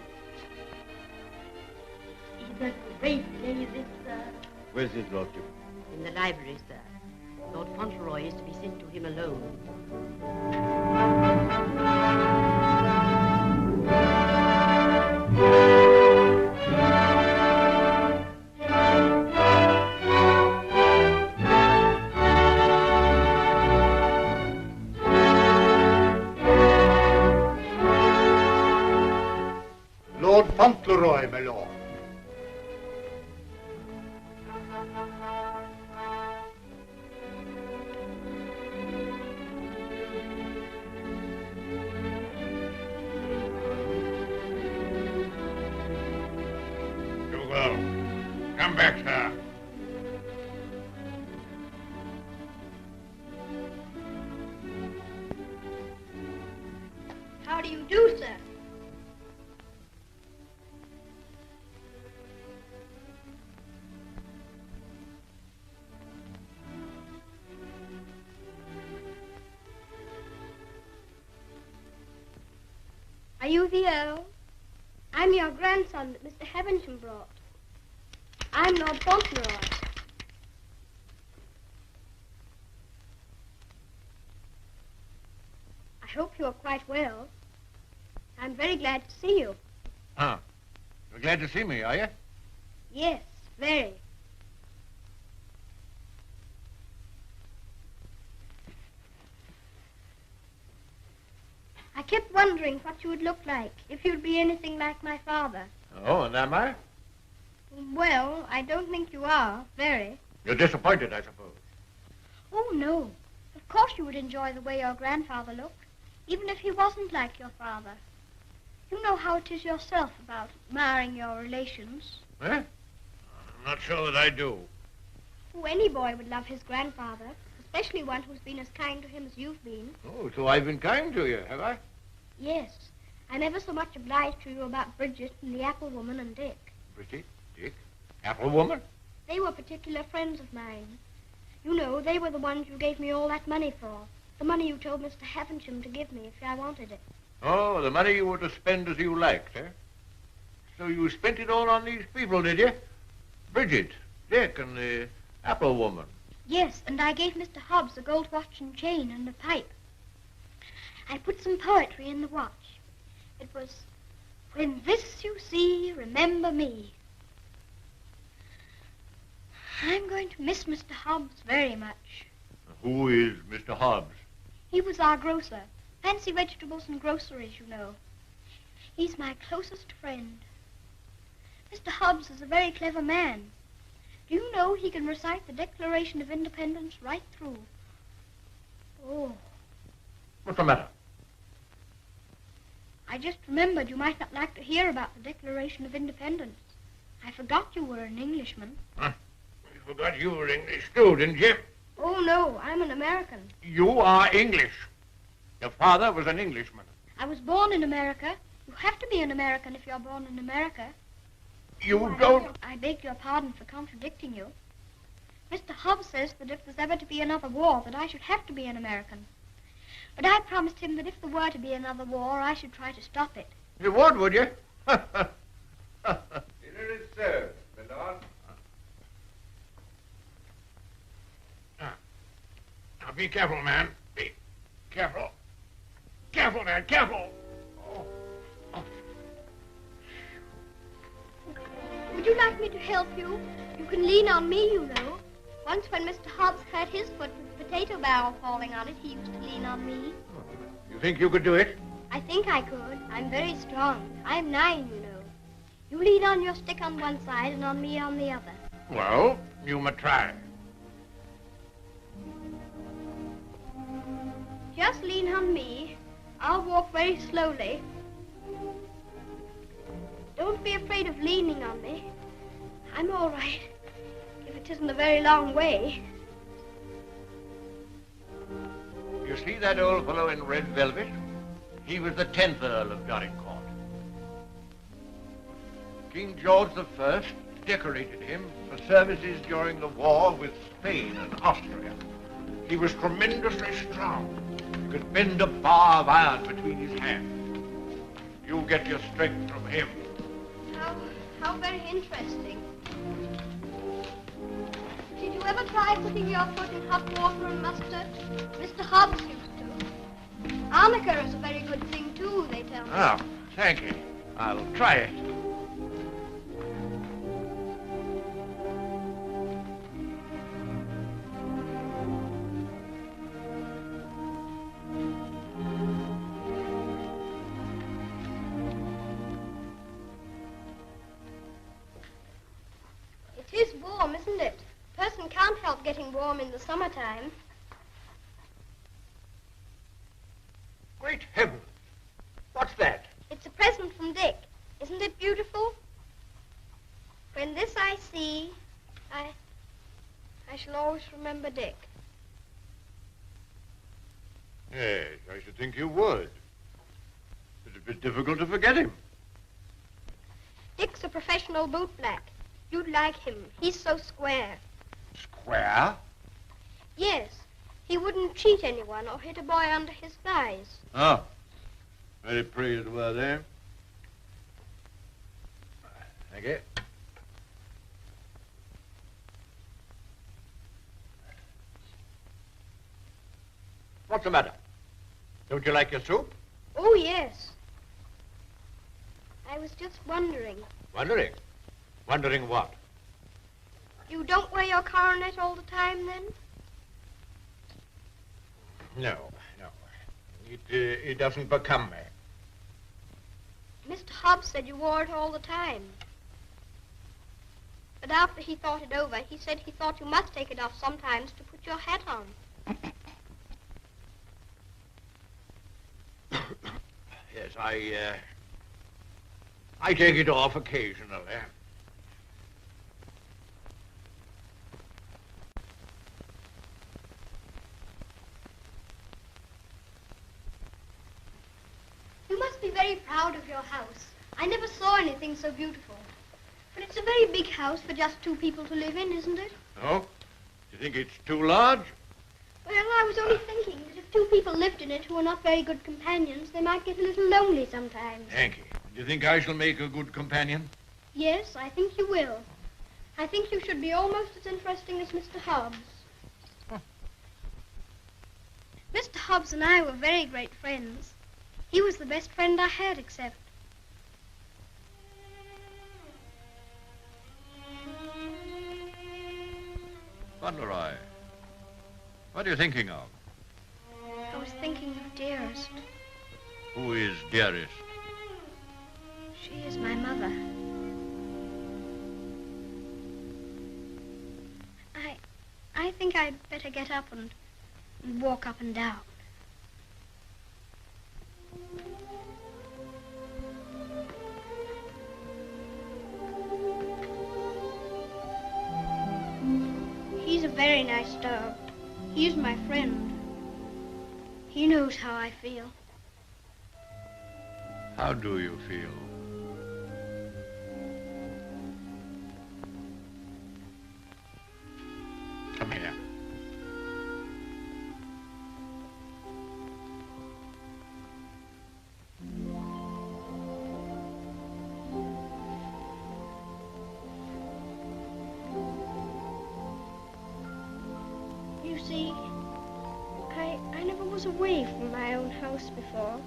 He's a great day, this, sir. Where's his lordship? In the library, sir. Lord Fauntleroy is to be sent to him alone. Lord Fauntleroy, my lord. Come back, sir. How do you do, sir? Are you the Earl? I'm your grandson that Mr. Havisham brought. I'm Lord Fauntleroy. I hope you're quite well. I'm very glad to see you. Ah, you're glad to see me, are you? Yes, very. I kept wondering what you would look like if you'd be anything like my father. Oh, and am I? Well, I don't think you are, very. You're disappointed, I suppose. Oh, no. Of course you would enjoy the way your grandfather looked, even if he wasn't like your father. You know how it is yourself about admiring your relations. Eh? I'm not sure that I do. Oh, any boy would love his grandfather, especially one who's been as kind to him as you've been. Oh, so I've been kind to you, have I? Yes. I'm ever so much obliged to you about Bridget and the apple woman and Dick. Bridget? Dick? Apple woman? They were particular friends of mine. You know, they were the ones you gave me all that money for. The money you told Mr. Havisham to give me if I wanted it. Oh, the money you were to spend as you liked, eh? So you spent it all on these people, did you? Bridget, Dick, and the apple woman. Yes, and I gave Mr. Hobbs a gold watch and chain and a pipe. I put some poetry in the watch. It was, "When this you see, remember me." I'm going to miss Mr. Hobbs very much. Who is Mr. Hobbs? He was our grocer. fancy vegetables and groceries, you know. He's my closest friend. Mr. Hobbs is a very clever man. Do you know he can recite the Declaration of Independence right through? Oh. What's the matter? I just remembered you might not like to hear about the Declaration of Independence. I forgot you were an Englishman. Huh? You forgot you were English too, didn't you? Oh, no, I'm an American. You are English. Your father was an Englishman. I was born in America. You have to be an American if you're born in America. You don't... I beg your pardon for contradicting you. Mr. Hobbs says that if there's ever to be another war, that I should have to be an American. But I promised him that if there were to be another war, I should try to stop it. You would you? Dinner is served, my lord. Now, be careful, man. Be careful. Careful, man, careful. Would you like me to help you? You can lean on me, you know. Once when Mr. Hobbs hurt his foot with the potato barrel falling on it, he used to lean on me. You think you could do it? I think I could. I'm very strong. I'm 9, you know. You lean on your stick on one side and on me on the other. Well, you may try. Just lean on me. I'll walk very slowly. Don't be afraid of leaning on me. I'm all right, if it isn't a very long way. You see that old fellow in red velvet? He was the 10th Earl of Dorincourt. King George I decorated him for services during the war with Spain and Austria. He was tremendously strong. He could bend a bar of iron between his hands. You get your strength from him. How very interesting. Did you ever try putting your foot in hot water and mustard? Mr. Hobbs used to. Arnica is a very good thing, too, they tell me. Oh, thank you. I'll try it. It is warm, isn't it? A person can't help getting warm in the summertime. Great heavens! What's that? It's a present from Dick. Isn't it beautiful? When this I see, I shall always remember Dick. Yes, I should think you would. It'd be difficult to forget him. Dick's a professional bootblack. You'd like him. He's so square. Square? Yes. He wouldn't cheat anyone or hit a boy under his thighs. Oh. Very pretty as well there. Thank you. What's the matter? Don't you like your soup? Oh, yes. I was just wondering. Wondering? Wondering what? You don't wear your coronet all the time, then? No. It doesn't become me. Mr. Hobbs said you wore it all the time. But after he thought it over, he said he thought you must take it off sometimes to put your hat on. Yes, I take it off occasionally. You must be very proud of your house. I never saw anything so beautiful. But it's a very big house for just 2 people to live in, isn't it? Oh? You think it's too large? Well, I was only thinking that if 2 people lived in it who were not very good companions, they might get a little lonely sometimes. Thank you. Do you think I shall make a good companion? Yes, I think you will. I think you should be almost as interesting as Mr. Hobbs. Huh. Mr. Hobbs and I were very great friends. He was the best friend I had, except... Fauntleroy, what are you thinking of? I was thinking of Dearest. Who is dearest? She is my mother. I think I'd better get up and walk up and down. He's a very nice dog. He's my friend. He knows how I feel. How do you feel? Come here. You see, I never was away from my own house before.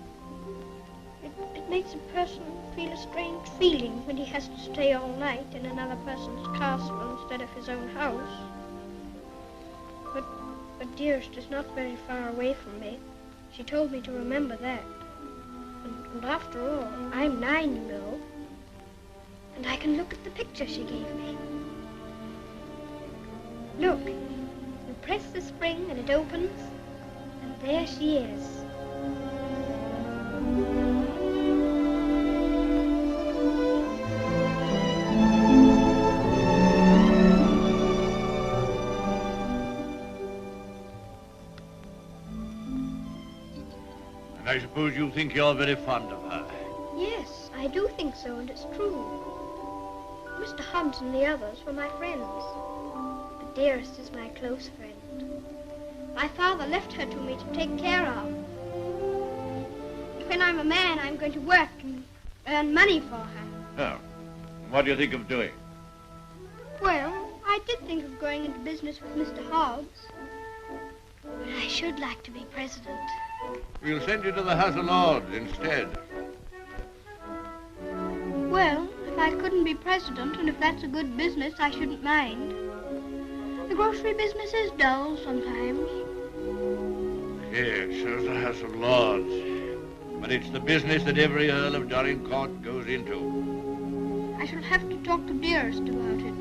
It makes a person feel a strange feeling when he has to stay all night in another person's castle instead of his own house. But Dearest is not very far away from me. She told me to remember that. And after all, I'm 9, you know. And I can look at the picture she gave me. Look, you press the spring and it opens, and there she is. I suppose you think you're very fond of her. Yes, I do think so, and it's true. Mr. Hobbs and the others were my friends. But Dearest is my close friend. My father left her to me to take care of. When I'm a man, I'm going to work and earn money for her. Oh, what do you think of doing? Well, I did think of going into business with Mr. Hobbs. But I should like to be president. We'll send you to the House of Lords instead. Well, if I couldn't be president, and if that's a good business, I shouldn't mind. The grocery business is dull sometimes. Yes, there's the House of Lords. But it's the business that every Earl of Dorincourt goes into. I shall have to talk to Dearest about it.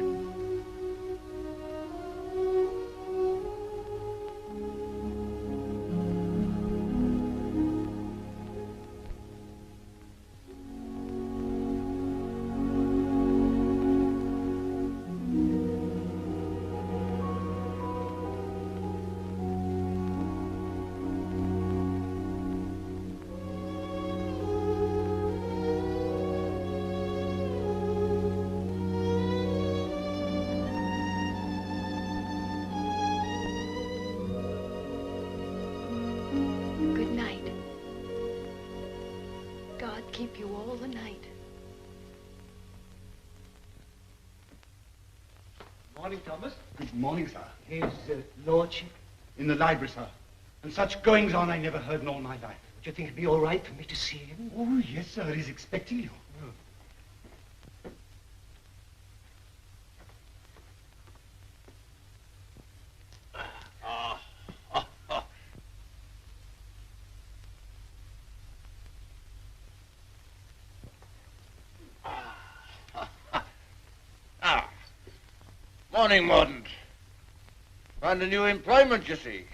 Keep you all the night. Morning, Thomas. Good morning, sir. His lordship? In the library, sir. And such goings on I never heard in all my life. Do you think it'd be all right for me to see him? Oh, yes, sir. He's expecting you. Morning, Mordaunt. Found a new employment, you see.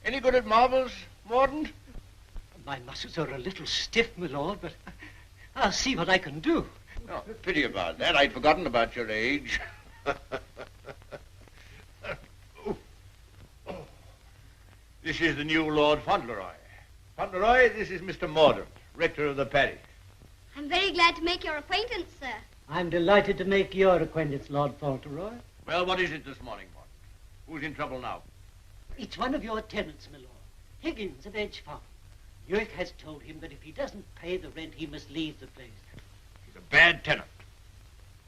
Any good at marbles, Mordaunt? My muscles are a little stiff, my lord, but I'll see what I can do. Oh, pity about that. I'd forgotten about your age. This is the new Lord Fauntleroy. Fauntleroy, this is Mr. Mordaunt, rector of the parish. I'm very glad to make your acquaintance, sir. I'm delighted to make your acquaintance, Lord Fauntleroy. Well, what is it this morning, Mordaunt? Who's in trouble now? It's one of your tenants, my lord. Higgins of Edge Farm. York has told him that if he doesn't pay the rent, he must leave the place. He's a bad tenant.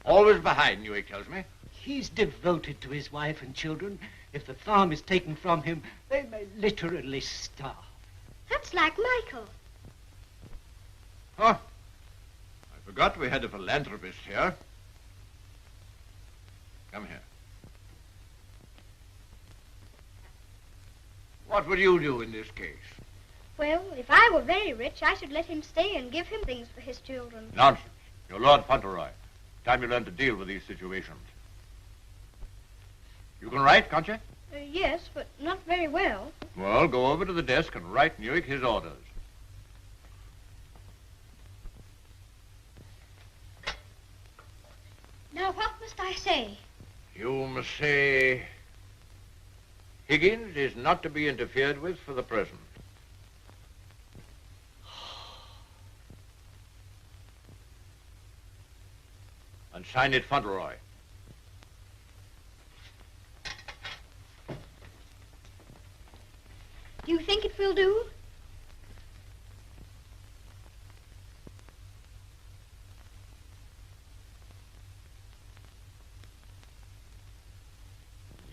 Always behind, York tells me. He's devoted to his wife and children. If the farm is taken from him, they may literally starve. That's like Michael. Huh? I forgot we had a philanthropist here. Come here. What would you do in this case? Well, if I were very rich, I should let him stay and give him things for his children. Nonsense. You're Lord Fauntleroy. Time you learn to deal with these situations. You can write, can't you? Yes, but not very well. Well, go over to the desk and write Newick his orders. Now, what must I say? You must say, Higgins is not to be interfered with for the present. And sign it Fauntleroy. Do you think it will do?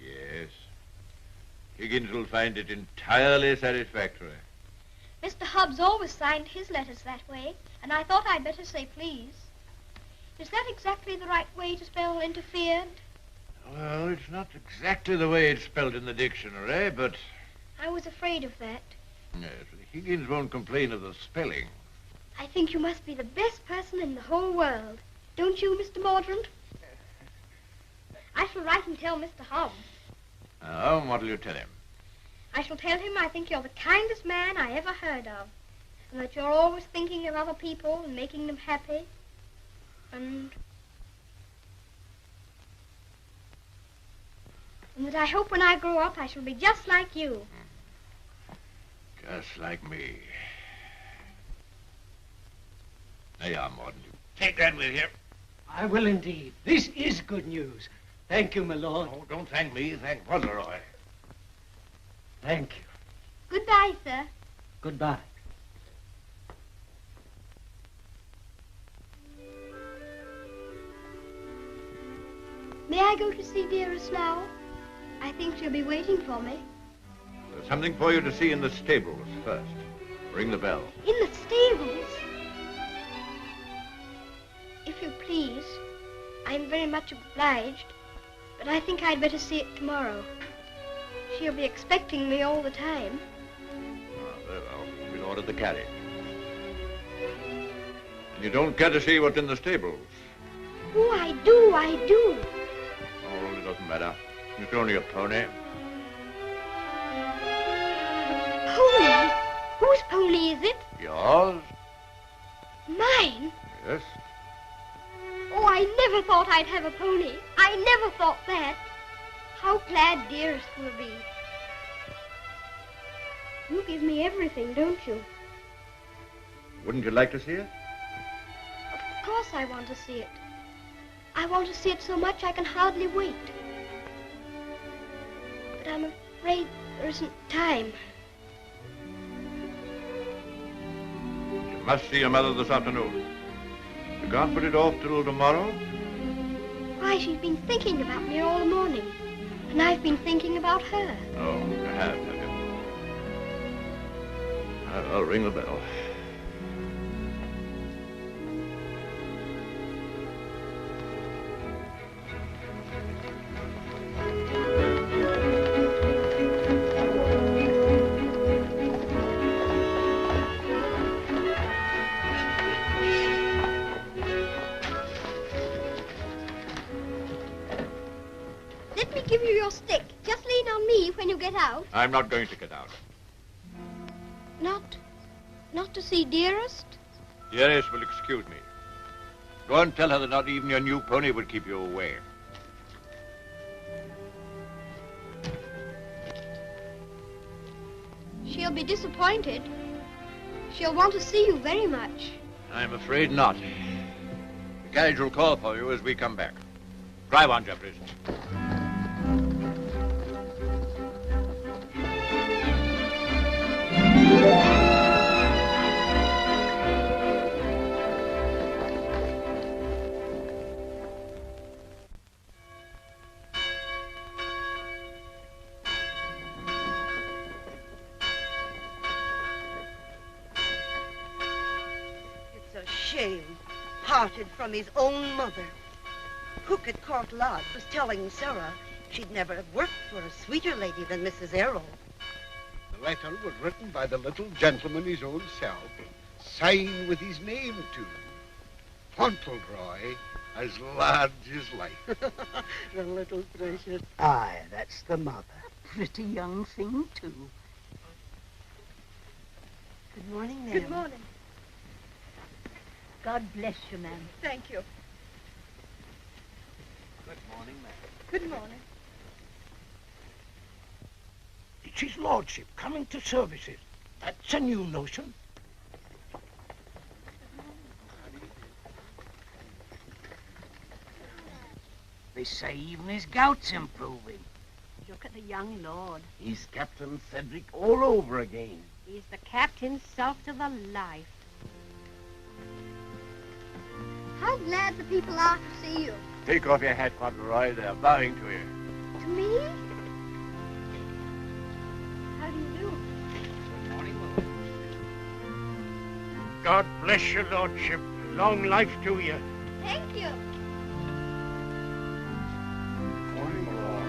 Yes. Higgins will find it entirely satisfactory. Mr. Hobbs always signed his letters that way, and I thought I'd better say please. Is that exactly the right way to spell interfered? Well, it's not exactly the way it's spelled in the dictionary, but... I was afraid of that. Yes, Higgins won't complain of the spelling. I think you must be the best person in the whole world. Don't you, Mr. Mordaunt? I shall write and tell Mr. Hobbs. Oh, what'll you tell him? I shall tell him I think you're the kindest man I ever heard of, and that you're always thinking of other people and making them happy, and that I hope when I grow up I shall be just like you. Just like me. There you are, Morden. Take that with you. I will indeed. This is good news. Thank you, my lord. Oh, don't thank me. Thank Fauntleroy. Thank you. Goodbye, sir. Goodbye. May I go to see Dearest now? I think she'll be waiting for me. There's something for you to see in the stables first. Ring the bell. In the stables? If you please, I'm very much obliged, but I think I'd better see it tomorrow. She'll be expecting me all the time. Ah, very well. We'll order the carriage. And you don't care to see what's in the stables? Oh, I do, I do. Oh, it doesn't matter. It's only a pony. Pony? Whose pony is it? Yours? Mine? Yes. Oh, I never thought I'd have a pony. I never thought that. How glad Dearest will be. You give me everything, don't you? Wouldn't you like to see it? Of course I want to see it. I want to see it so much I can hardly wait. But I'm afraid there isn't time. You must see your mother this afternoon. You can't put it off till tomorrow? Why, she's been thinking about me all the morning. And I've been thinking about her. Oh, you have you? I'll ring the bell. Let me give you your stick. Just lean on me when you get out. I'm not going to get out. Not to see Dearest? Dearest will excuse me. Go and tell her that not even your new pony would keep you away. She'll be disappointed. She'll want to see you very much. I'm afraid not. The carriage will call for you as we come back. Drive on, Jeffries. Shame, parted from his own mother. Cook at Court Lodge was telling Sarah she'd never have worked for a sweeter lady than Mrs. Errol. The letter was written by the little gentleman his own self, signed with his name to. Fauntleroy, as large as life. The little precious. Aye, that's the mother. A pretty young thing, too. Good morning, ma'am. Good morning. God bless you, ma'am. Thank you. Good morning, ma'am. Good morning. It's his lordship coming to services. That's a new notion. They say even his gout's improving. Look at the young lord. He's Captain Cedric all over again. He's the captain's self to the life. How glad the people are to see you. Take off your hat, Fauntleroy. They're bowing to you. To me? How do you do? Good morning, Lord. God bless your lordship. Long life to you. Thank you. Morning, Lord.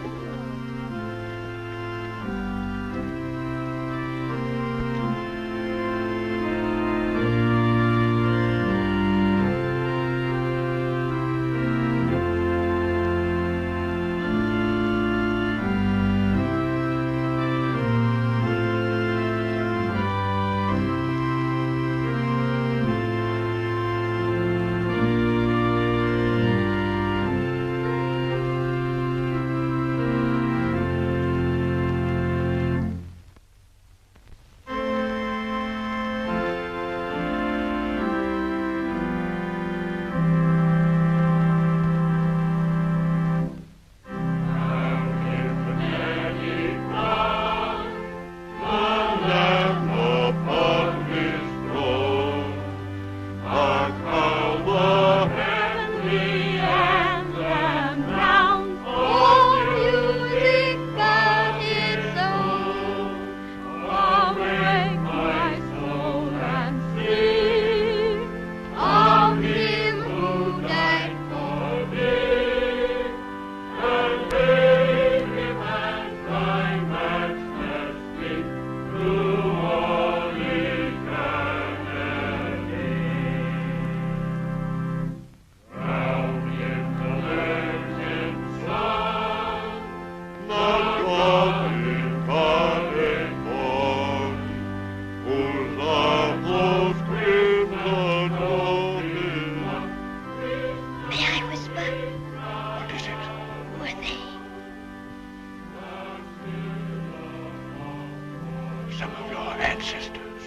Some of your ancestors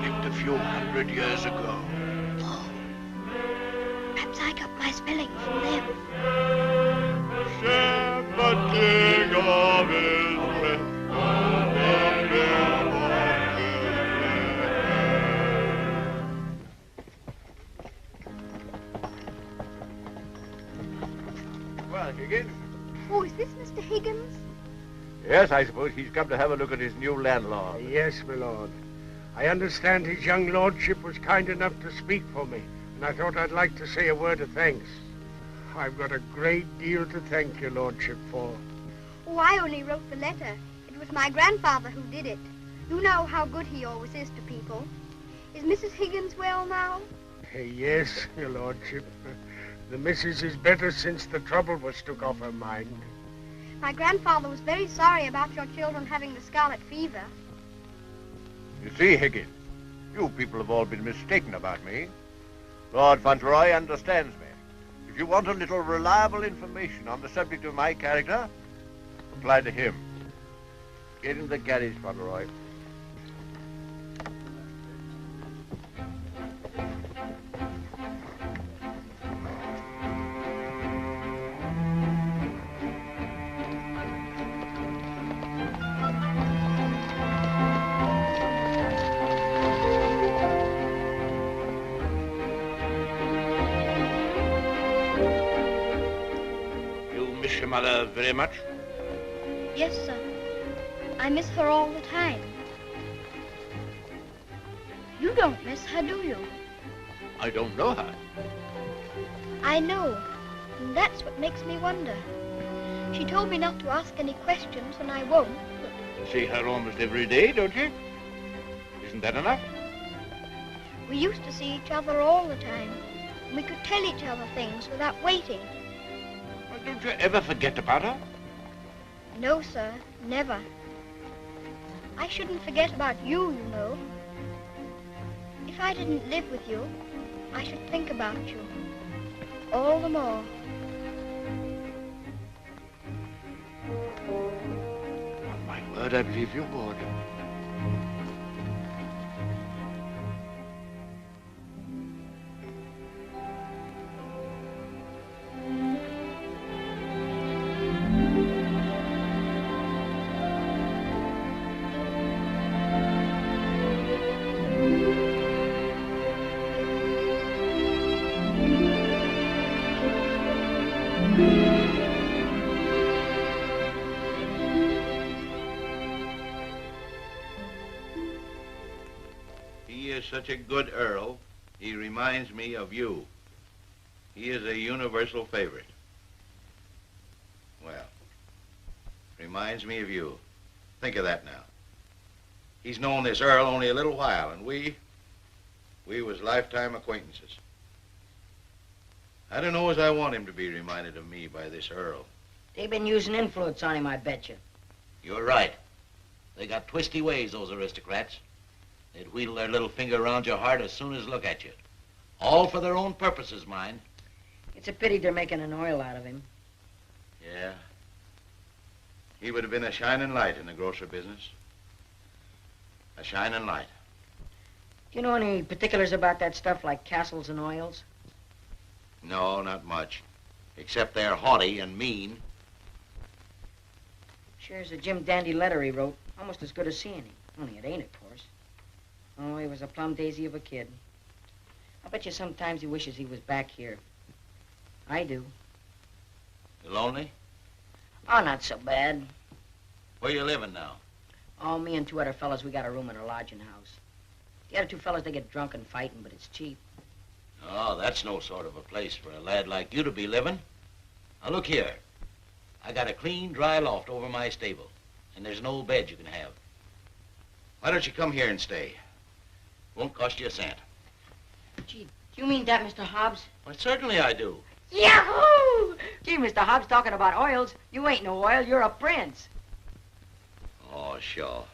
lived a few hundred years ago. Oh. Perhaps I got my spelling from them. Shepherd King of Israel. Well, Higgins? Oh, is this Mr. Higgins? Yes, I suppose he's come to have a look at his new landlord. Yes, my lord. I understand his young lordship was kind enough to speak for me, and I thought I'd like to say a word of thanks. I've got a great deal to thank your lordship for. Oh, I only wrote the letter. It was my grandfather who did it. You know how good he always is to people. Is Mrs. Higgins well now? Yes, your lordship. The missus is better since the trouble was took off her mind. My grandfather was very sorry about your children having the scarlet fever. You see, Higgins, you people have all been mistaken about me. Lord Fauntleroy understands me. If you want a little reliable information on the subject of my character, apply to him. Get in the carriage, Fauntleroy. Your mother very much? Yes, sir. I miss her all the time. You don't miss her, do you? I don't know her. I know, and that's what makes me wonder. She told me not to ask any questions, and I won't, but You see her almost every day, don't you? Isn't that enough? We used to see each other all the time. And we could tell each other things without waiting. Well, don't you ever forget about her? No, sir, never. I shouldn't forget about you, you know. If I didn't live with you, I should think about you all the more. On my word, I believe you would. Such a good Earl, he reminds me of you. He is a universal favorite. Well, reminds me of you. Think of that now. He's known this Earl only a little while, and we was lifetime acquaintances. I don't know as I want him to be reminded of me by this Earl. They've been using influence on him, I bet you. You're right. They got twisty ways, those aristocrats. They'd wheedle their little finger around your heart as soon as look at you. All for their own purposes, mind. It's a pity they're making an oil out of him. Yeah. He would have been a shining light in the grocery business. A shining light. Do you know any particulars about that stuff like castles and oils? No, not much. Except they're haughty and mean. Sure is a Jim Dandy letter he wrote. Almost as good as seeing him. Only it ain't, of course. Oh, he was a plum daisy of a kid. I bet you sometimes he wishes he was back here. I do. You lonely? Oh, not so bad. Where you living now? Oh, me and two other fellas, we got a room in a lodging house. The other two fellas, they get drunk and fighting, but it's cheap. Oh, that's no sort of a place for a lad like you to be living. Now, look here. I got a clean, dry loft over my stable, and there's an old bed you can have. Why don't you come here and stay? Won't cost you a cent. Gee, do you mean that, Mr. Hobbs? Why, certainly I do. Yahoo! Gee, Mr. Hobbs, talking about oils, you ain't no oil, you're a prince. Oh, sure.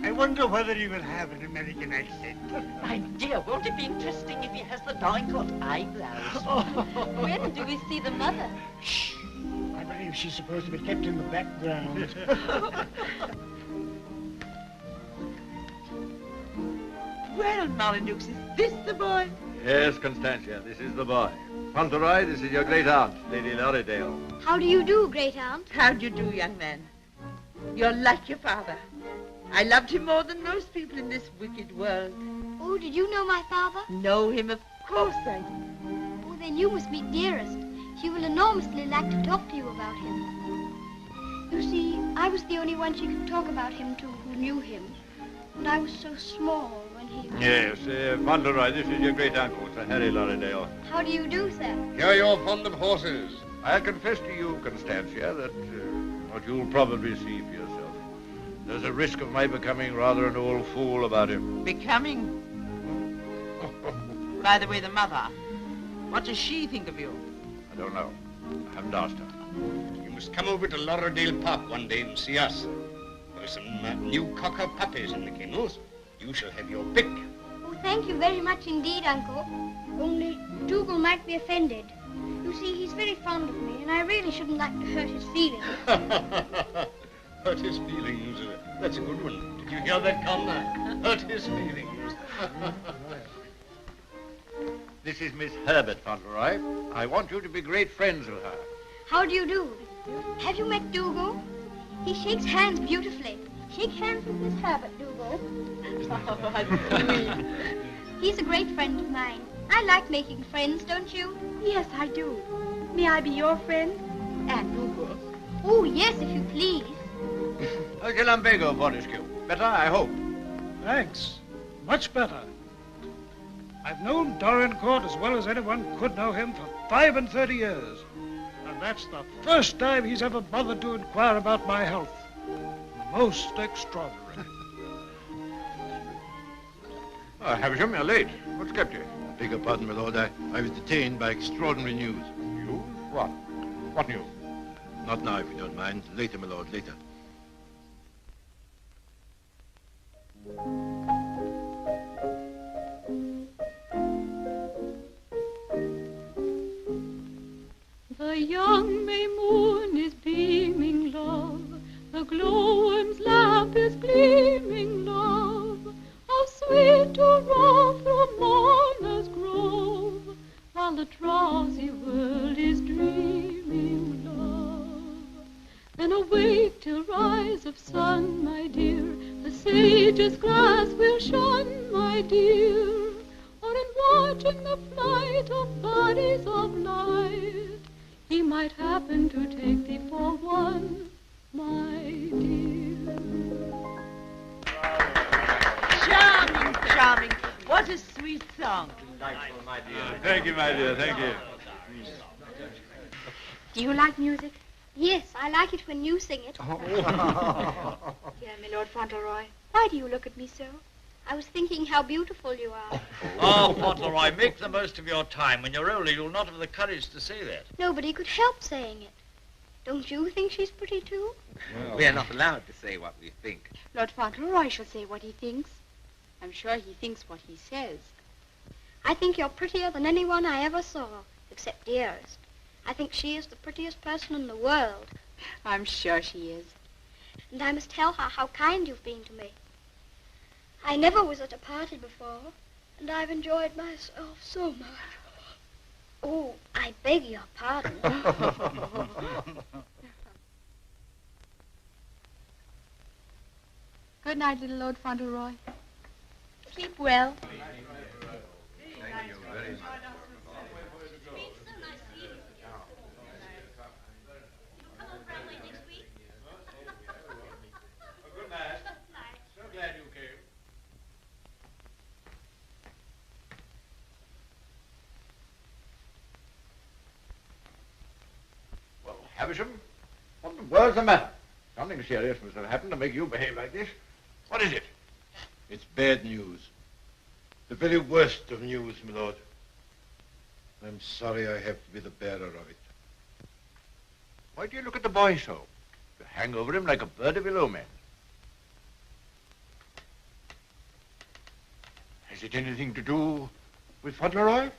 I wonder whether he will have an American accent. My dear, won't it be interesting if he has the Dorincourt eyebrows? When do we see the mother? Shh. I believe she's supposed to be kept in the background. Well, Molyneux, is this the boy? Yes, Constantia, this is the boy. Fauntleroy, this is your great aunt, Lady Lorridale. How do you do, great aunt? How do you do, young man? You're like your father. I loved him more than most people in this wicked world. Oh, did you know my father? Know him? Of course I do. Oh, then you must meet Dearest. She will enormously like to talk to you about him. You see, I was the only one she could talk about him to who knew him. And I was so small when he... Yes, Fauntleroy, this is your great uncle, Sir Harry Lorridale. How do you do, sir? Here you're fond of horses. I'll confess to you, Constantia, that what you'll probably see for yourself. There's a risk of my becoming rather an old fool about him. Becoming? By the way, the mother, what does she think of you? I don't know. I haven't asked her. You must come over to Lorridale Park one day and see us. There are some new cocker puppies in the kennels. You shall have your pick. Oh, thank you very much indeed, Uncle. Only Dougal might be offended. You see, he's very fond of me, and I really shouldn't like to hurt his feelings. Hurt his feelings. That's a good one. Did you hear that, Conrad? Hurt his feelings. This is Miss Herbert, Fauntleroy. I want you to be great friends with her. How do you do? Have you met Dougal? He shakes hands beautifully. Shake hands with Miss Herbert, Dougal. Oh, how sweet. He's a great friend of mine. I like making friends, don't you? Yes, I do. May I be your friend? And Dougal. Oh, yes, if you please. Lumbago, Fortescue. Better, I hope. Thanks. much better. I've known Dorincourt as well as anyone could know him for 35 years. And that's the first time he's ever bothered to inquire about my health. Most extraordinary. Havisham, you're late. What's kept you? Beg your pardon, my lord. I was detained by extraordinary news. News? What? What news? Not now, if you don't mind. Later, my lord, later. The young May moon is beaming, love. The glowworm's lamp is gleaming, love. How sweet to roam through Mourner's grove, while the drowsy world is dreaming, love. Then awake till rise of sun, my dear. The sage's glass will shun, my dear. Or in watching the flight of bodies of light, he might happen to take thee for one, my dear. Charming, charming. What a sweet song. Delightful, my dear. Thank you, my dear. Thank you. Do you like music? Yes, I like it when you sing it. Dear my Lord Fauntleroy, Why do you look at me so? I was thinking how beautiful you are. Oh, Fauntleroy, make the most of your time. When you're older, you'll not have the courage to say that. Nobody could help saying it. Don't you think she's pretty, too? Well, we are not allowed to say what we think. Lord Fauntleroy shall say what he thinks. I'm sure he thinks what he says. I think you're prettier than anyone I ever saw, except Dearest. I think she is the prettiest person in the world. I'm sure she is. And I must tell her how kind you've been to me. I never was at a party before, and I've enjoyed myself so much. Oh, I beg your pardon. Good night, little Lord Fauntleroy. Sleep well. Thank you very much. Good night. So glad you came. Well, Havisham, what the world's the matter? Something serious must have happened to make you behave like this. What is it? It's bad news. The very worst of news, my lord. I'm sorry I have to be the bearer of it. Why do you look at the boy so? You hang over him like a bird of ill omen. Has it anything to do with Fauntleroy?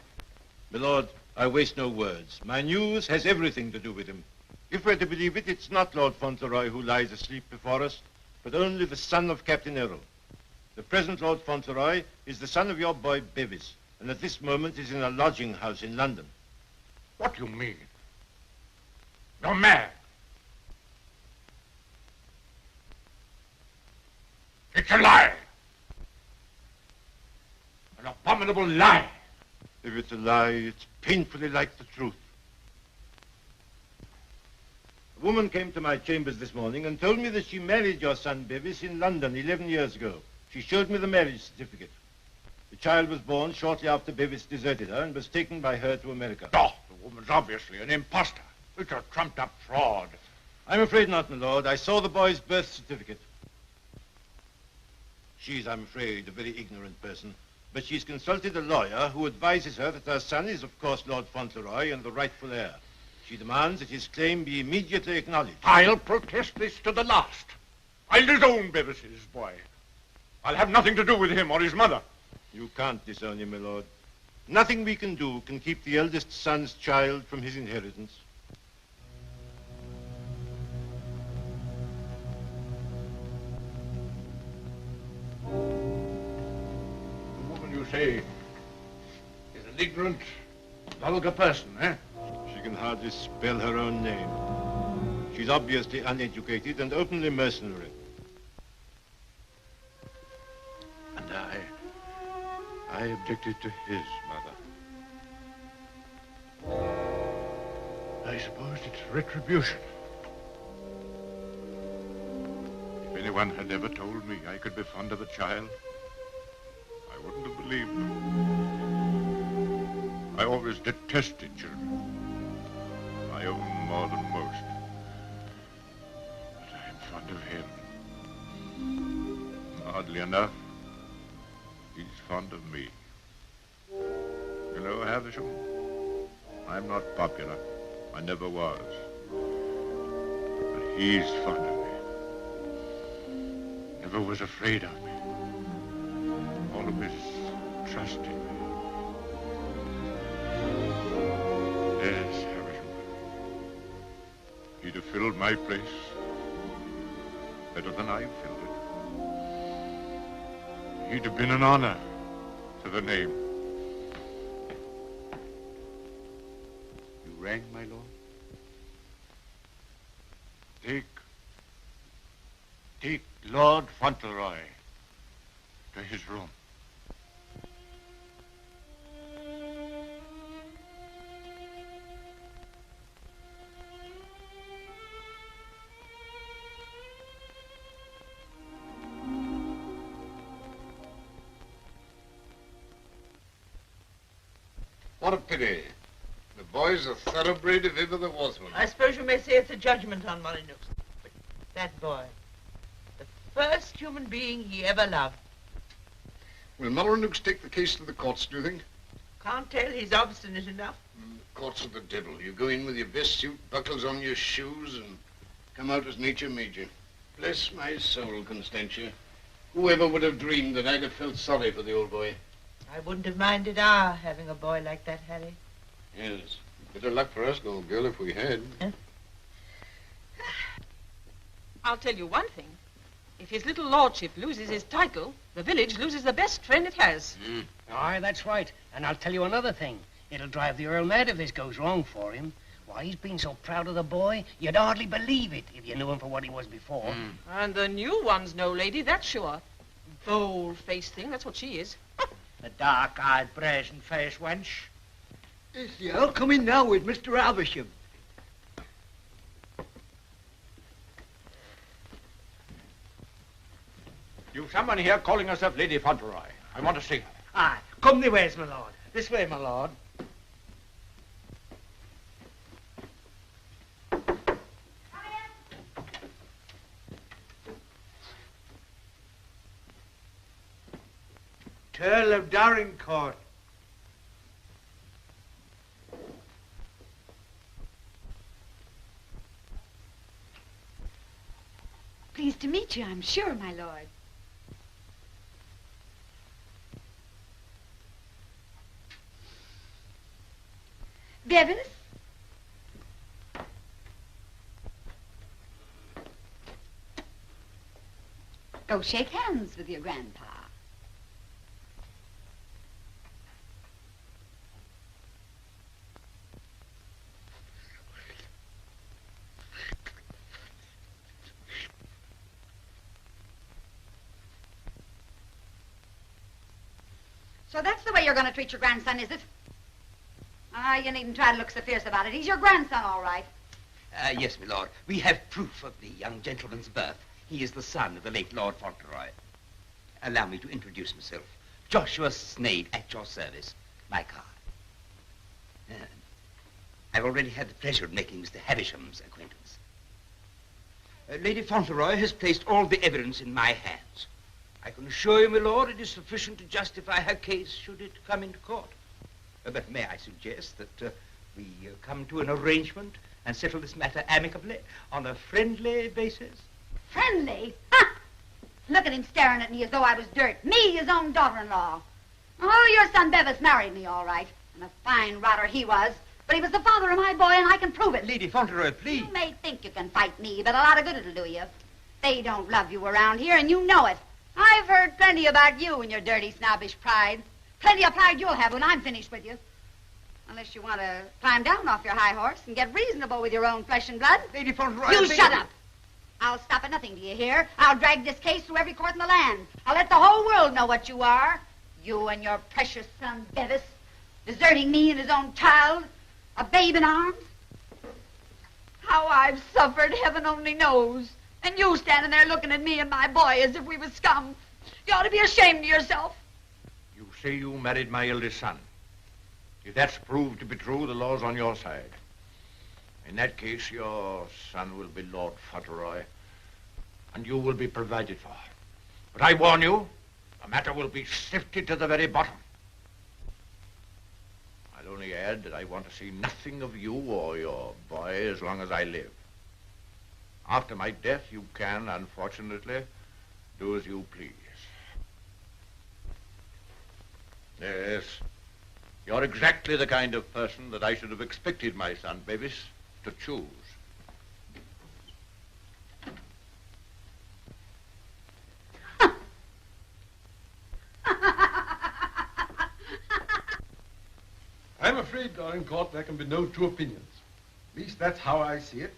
My lord, I waste no words. My news has everything to do with him. If we're to believe it, it's not Lord Fauntleroy who lies asleep before us, but only the son of Captain Errol. The present Lord Fauntleroy is the son of your boy Bevis, and at this moment is in a lodging house in London. What do you mean? You're mad. It's a lie. An abominable lie. If it's a lie, it's painfully like the truth. A woman came to my chambers this morning and told me that she married your son Bevis in London 11 years ago. She showed me the marriage certificate. The child was born shortly after Bevis deserted her and was taken by her to America. Oh, the woman's obviously an imposter. It's a trumped-up fraud. I'm afraid not, my lord. I saw the boy's birth certificate. She's, I'm afraid, a very ignorant person, but she's consulted a lawyer who advises her that her son is, of course, Lord Fauntleroy and the rightful heir. She demands that his claim be immediately acknowledged. I'll protest this to the last. I'll disown Bevis's boy. I'll have nothing to do with him or his mother. You can't disown him, my lord. Nothing we can do can keep the eldest son's child from his inheritance. The woman you say is an ignorant, vulgar person, eh? She can hardly spell her own name. She's obviously uneducated and openly mercenary. And I objected to his mother. I suppose it's retribution. If anyone had ever told me I could be fond of a child, wouldn't have believed them. I always detested children. I owe them more than most. But I'm fond of him. Oddly enough, he's fond of me. You know, Havisham, I'm not popular. I never was. But he's fond of me. Never was afraid of me. Always trusted me. Yes, Havisham. He'd have filled my place better than I filled it. He'd have been an honor to the name. You rang, my lord? Take Lord Fauntleroy to his room. What a pity. The boy's a thoroughbred if ever there was one. I suppose you may say it's a judgment on Molyneux. But that boy, the first human being he ever loved. Will Molyneux take the case to the courts, do you think? Can't tell, he's obstinate enough. Courts are the devil. You go in with your best suit, buckles on your shoes, and come out as nature made you. Bless my soul, Constantia. Whoever would have dreamed that I'd have felt sorry for the old boy? I wouldn't have minded our having a boy like that, Harry. Yes. Bit of luck for us, old girl, if we had. Huh? I'll tell you one thing. If his little lordship loses his title, the village loses the best friend it has. Aye, that's right. And I'll tell you another thing. It'll drive the Earl mad if this goes wrong for him. Why, he's been so proud of the boy, you'd hardly believe it if you knew him for what he was before. And the new one's no lady, that's sure. Bold-faced thing, that's what she is. A dark-eyed, brazen-faced wench. Yes, the Earl come in now with Mr. Havisham. You've someone here calling herself Lady Fauntleroy. I want to see her. Aye, come the ways, my lord. This way, my lord. Earl of Dorincourt. Pleased to meet you, I'm sure, my lord. Bevis? Go shake hands with your grandpa. So that's the way you're going to treat your grandson, is it? Ah, you needn't try to look so fierce about it. He's your grandson, all right. Yes, my lord. We have proof of the young gentleman's birth. He is the son of the late Lord Fauntleroy. Allow me to introduce myself. Joshua Snade, at your service. My card. I've already had the pleasure of making Mr. Havisham's acquaintance. Lady Fauntleroy has placed all the evidence in my hands. I can assure you, my lord, it is sufficient to justify her case should it come into court. But may I suggest that we come to an arrangement and settle this matter amicably on a friendly basis? Friendly? Ha! Look at him staring at me as though I was dirt. Me, his own daughter-in-law. Oh, your son Bevis married me, all right. And a fine rotter he was. But he was the father of my boy, and I can prove it. Lady Fauntleroy, please. You may think you can fight me, but a lot of good it'll do you. They don't love you around here, and you know it. I've heard plenty about you and your dirty, snobbish pride. Plenty of pride you'll have when I'm finished with you. Unless you want to climb down off your high horse and get reasonable with your own flesh and blood. Lady Fauntleroy... You shut up. I'll stop at nothing, do you hear? I'll drag this case through every court in the land. I'll let the whole world know what you are. You and your precious son, Bevis, deserting me and his own child, a babe in arms. How I've suffered, heaven only knows. And you standing there looking at me and my boy as if we were scum. You ought to be ashamed of yourself. You say you married my eldest son. If that's proved to be true, the law's on your side. In that case, your son will be Lord Fauntleroy, and you will be provided for. But I warn you, the matter will be sifted to the very bottom. I'll only add that I want to see nothing of you or your boy as long as I live. After my death, you can, unfortunately, do as you please. Yes, you're exactly the kind of person that I should have expected my son, Bevis, to choose. I'm afraid, Dorincourt, there can be no two opinions. At least that's how I see it.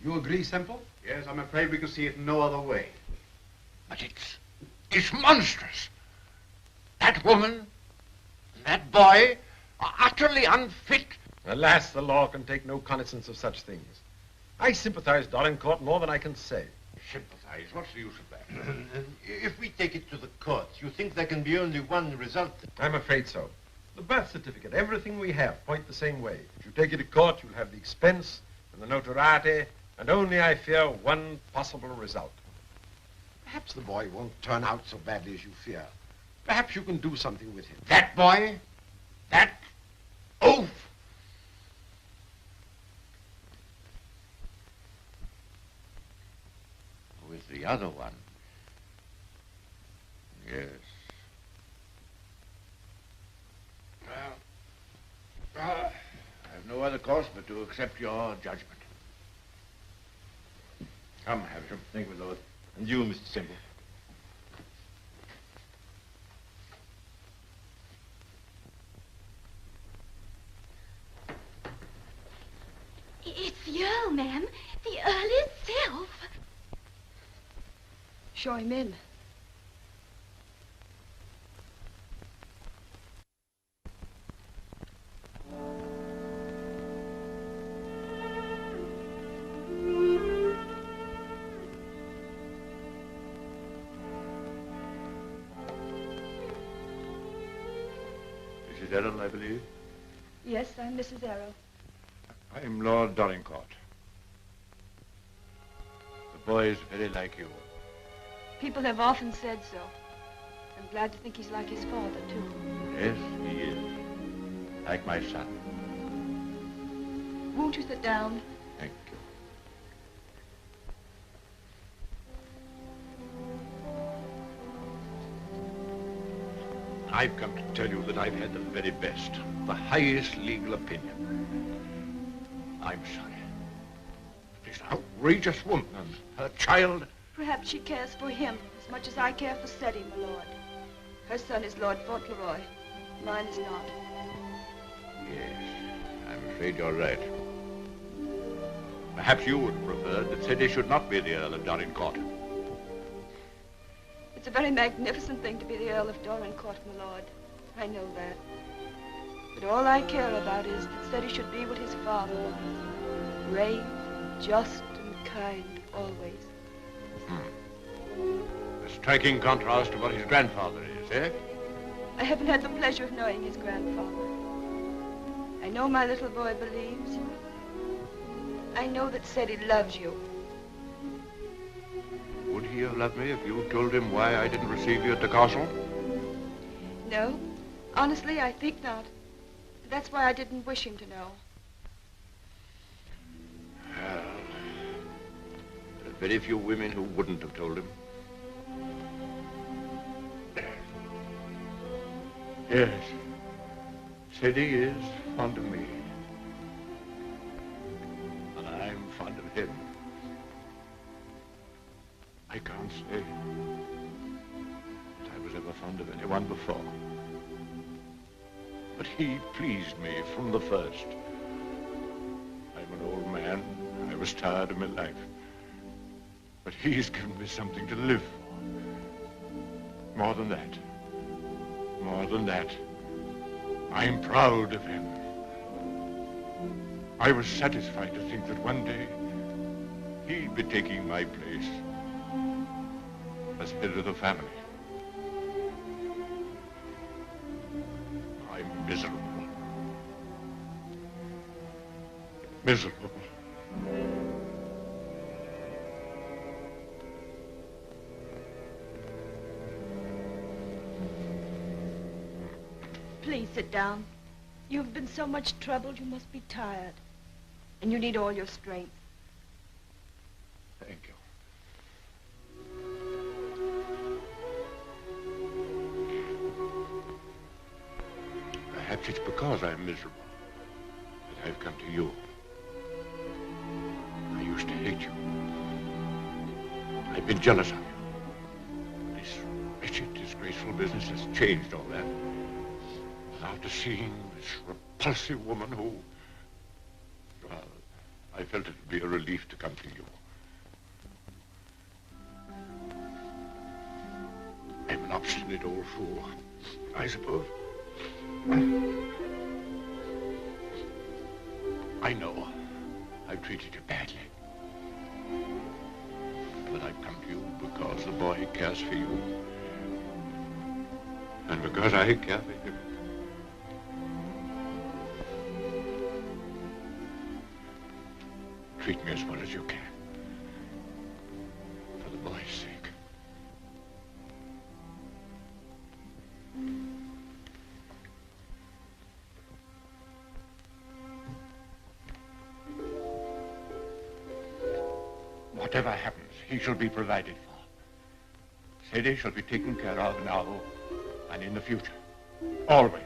You agree, Semple? Yes, I'm afraid we can see it no other way. But it's monstrous. That woman and that boy are utterly unfit. Alas, the law can take no cognizance of such things. I sympathize, Dorincourt, more than I can say. Sympathize? What's the use of that? If we take it to the courts, you think there can be only one result? I'm afraid so. The birth certificate, everything we have, point the same way. If you take it to court, you'll have the expense and the notoriety, and only, I fear, one possible result. Perhaps the boy won't turn out so badly as you fear. Perhaps you can do something with him. That boy? That oaf? With the other one. Yes. Well, I have no other course but to accept your judgment. Come, Havisham. Thank you, Lord. And you, Mr. Semple. It's the Earl, ma'am. The Earl himself. Show him in. Mrs. Errol, I believe. Yes, I'm Mrs. Errol. I'm Lord Dorincourt. The boy's very like you. People have often said so. I'm glad to think he's like his father, too. Yes, he is. Like my son. Won't you sit down? Thank you. I've come to tell you that I've had the very best, the highest legal opinion. I'm sorry. This outrageous woman and her child. Perhaps she cares for him as much as I care for Seddy, my lord. Her son is Lord Fauntleroy. Mine is not. Yes, I'm afraid you're right. Perhaps you would prefer that Seddy should not be the Earl of Dorincourt. It's a very magnificent thing to be the Earl of Dorincourt, my lord. I know that. But all I care about is that Seddy should be what his father was. Brave, just, and kind, always. A striking contrast to what his grandfather is, eh? I haven't had the pleasure of knowing his grandfather. I know my little boy believes you. I know that Seddy loves you. Would he have loved me if you told him why I didn't receive you at the castle? No, honestly, I think not. That's why I didn't wish him to know. Well, there are very few women who wouldn't have told him. Yes, Seddy is fond of me. And I'm fond of him. I can't say that I was ever fond of anyone before. But he pleased me from the first. I'm an old man. I was tired of my life. But he's given me something to live for. More than that. More than that. I'm proud of him. I was satisfied to think that one day he'd be taking my place as head of the family. Miserable. Miserable. Please sit down. You've been so much troubled, you must be tired. And you need all your strength. Thank you. Perhaps it's because I'm miserable that I've come to you. I used to hate you. I've been jealous of you. This wretched, disgraceful business has changed all that. After seeing this repulsive woman who... Well, I felt it would be a relief to come to you. I'm an obstinate old fool, I suppose. I know I've treated you badly. But I've come to you because the boy cares for you. And because I care for him. Treat me as well as you can. For the boy's sake. Whatever happens, he shall be provided for. Sadie shall be taken care of now and in the future. Always.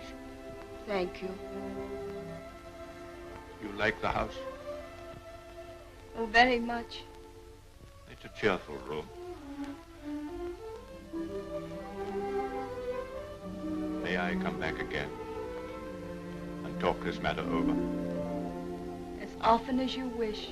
Thank you. You like the house? Oh, very much. It's a cheerful room. May I come back again and talk this matter over? As often as you wish.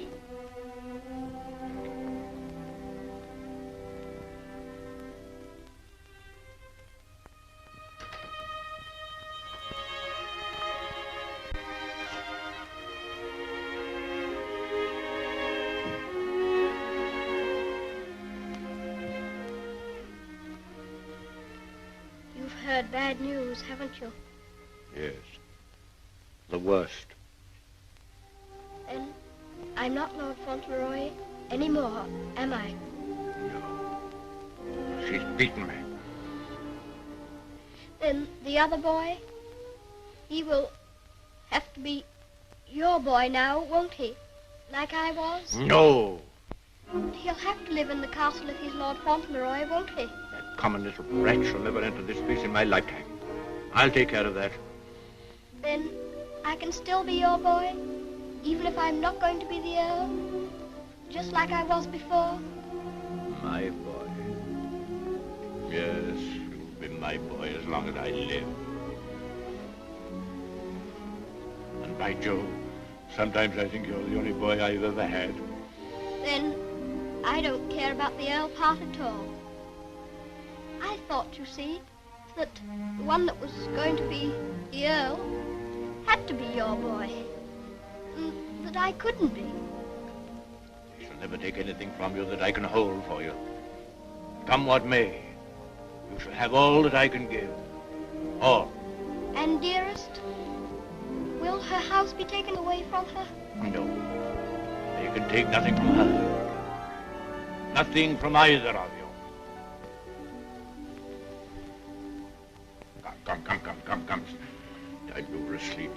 Heard bad news, haven't you? Yes. The worst. And I'm not Lord Fauntleroy anymore, am I? No. She's beaten me. Then the other boy, he will have to be your boy now, won't he? Like I was? No. He'll have to live in the castle if he's Lord Fauntleroy, won't he? Common little brat shall never enter this place in my lifetime. I'll take care of that. Then I can still be your boy, even if I'm not going to be the Earl, just like I was before. My boy. Yes, you'll be my boy as long as I live. And by Jove, sometimes I think you're the only boy I've ever had. Then I don't care about the Earl part at all. I thought, you see, that the one that was going to be the Earl had to be your boy. And that I couldn't be. I shall never take anything from you that I can hold for you. Come what may, you shall have all that I can give. All. And, dearest, will her house be taken away from her? No. You can take nothing from her. Nothing from either of you. Come. Time you were asleep.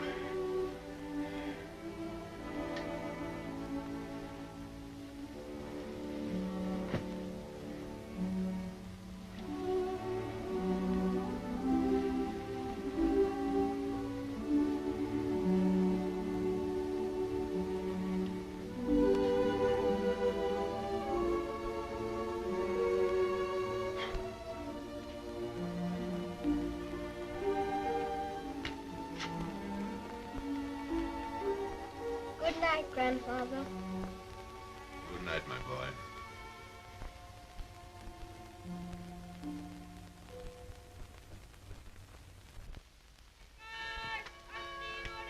Good night, Grandfather. Good night, my boy.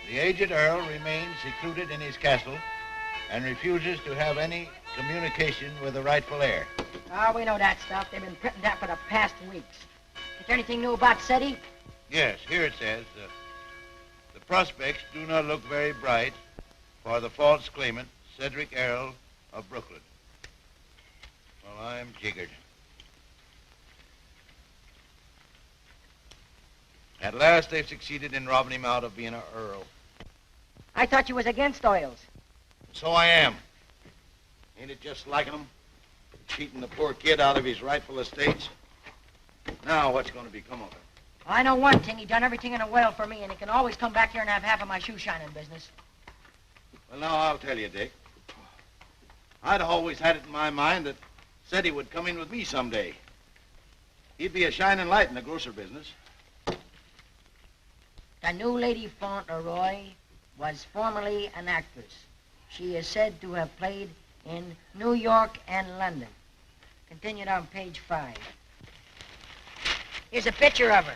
The aged Earl remains secluded in his castle and refuses to have any communication with the rightful heir. Oh, we know that stuff. They've been printing that for the past weeks. Is there anything new about SETI? Yes, here it says, prospects do not look very bright for the false claimant, Cedric Earl of Brooklyn. Well, I'm jiggered. At last they've succeeded in robbing him out of being an earl. I thought you was against oils. So I am. Ain't it just liking him? Cheating the poor kid out of his rightful estates. Now what's going to become of him? I know one thing. He done everything in a well for me, and he can always come back here and have half of my shoe shining business. Well, now I'll tell you, Dick. I'd always had it in my mind that said he would come in with me someday. He'd be a shining light in the grocer business. The new Lady Fauntleroy was formerly an actress. She is said to have played in New York and London. Continued on page 5. Here's a picture of her.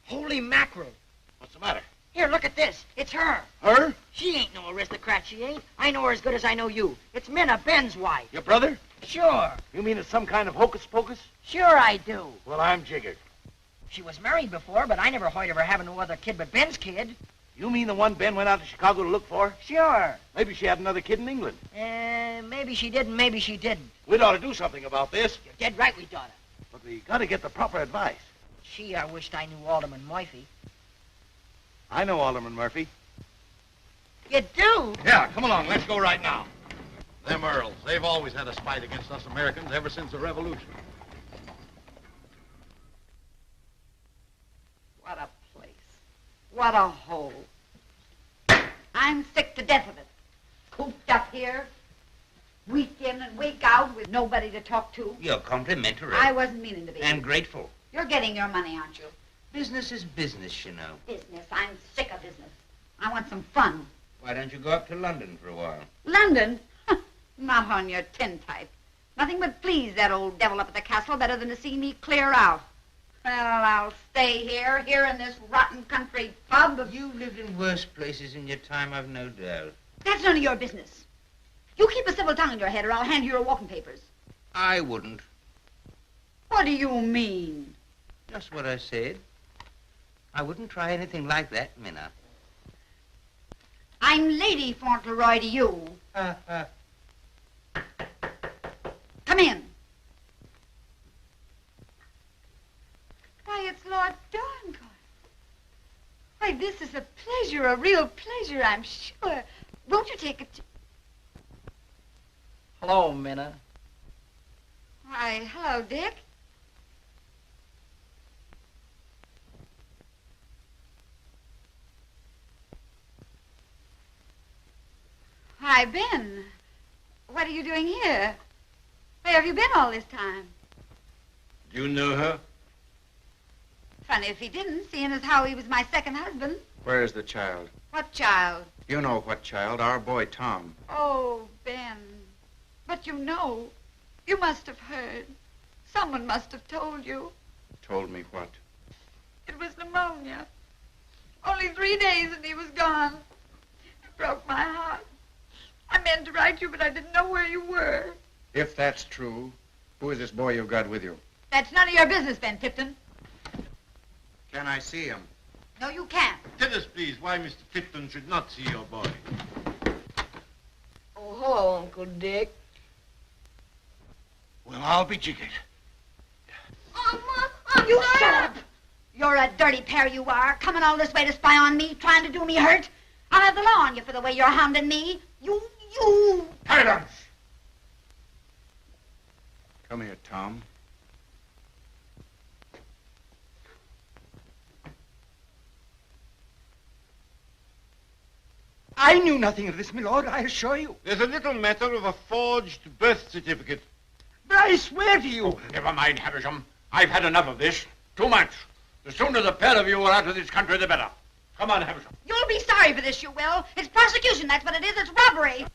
Holy mackerel. What's the matter? Here, look at this. It's her. Her? She ain't no aristocrat, she ain't. I know her as good as I know you. It's Minna, Ben's wife. Your brother? Sure. You mean it's some kind of hocus pocus? Sure I do. Well, I'm jiggered. She was married before, but I never heard of her having no other kid but Ben's kid. You mean the one Ben went out to Chicago to look for? Sure. Maybe she had another kid in England. Maybe she did and maybe she didn't. We'd ought to do something about this. You're dead right we oughta. But we got to get the proper advice. Gee, I wished I knew Alderman Murphy. I know Alderman Murphy. You do? Yeah, come along. Let's go right now. Them Earls, they've always had a spite against us Americans ever since the Revolution. What a place. What a hole. I'm sick to death of it. Cooped up here, week in and week out with nobody to talk to. You're complimentary. I wasn't meaning to be. And grateful. You're getting your money, aren't you? Business is business, you know. Business. I'm sick of business. I want some fun. Why don't you go up to London for a while? London? Not on your tintype. Nothing would please that old devil up at the castle better than to see me clear out. Well, I'll stay here in this rotten country pub. You've lived in worse places in your time, I've no doubt. That's none of your business. You keep a civil tongue in your head or I'll hand you your walking papers. I wouldn't. What do you mean? Just what I said. I wouldn't try anything like that, Minna. I'm Lady Fauntleroy to you. Come in. Why, it's Lord Dorincourt. Why, this is a pleasure, a real pleasure, I'm sure. Won't you take it? Hello, Minna. Why, hello, Dick. Hi, Ben. What are you doing here? Where have you been all this time? Do you know her? Funny if he didn't, seeing as how he was my second husband. Where is the child? What child? You know what child, our boy Tom. Oh, Ben. But you know, you must have heard. Someone must have told you. Told me what? It was pneumonia. Only 3 days and he was gone. It broke my heart. I meant to write you, but I didn't know where you were. If that's true, who is this boy you've got with you? That's none of your business, Ben Tipton. Can I see him? No, you can't. Tell us, please, why Mr. Tipton should not see your boy. Oh, hello, Uncle Dick. Well, I'll be jiggered. You shut up. You're a dirty pair, you are. Coming all this way to spy on me, trying to do me hurt. I'll have the law on you for the way you're hounding me. You... Silence! Come here, Tom. I knew nothing of this, my lord, I assure you. There's a little matter of a forged birth certificate. But I swear to you... Oh, never mind, Havisham. I've had enough of this. Too much. The sooner the pair of you are out of this country, the better. Come on, Havisham. You'll be sorry for this, you will. It's prosecution, that's what it is. It's robbery.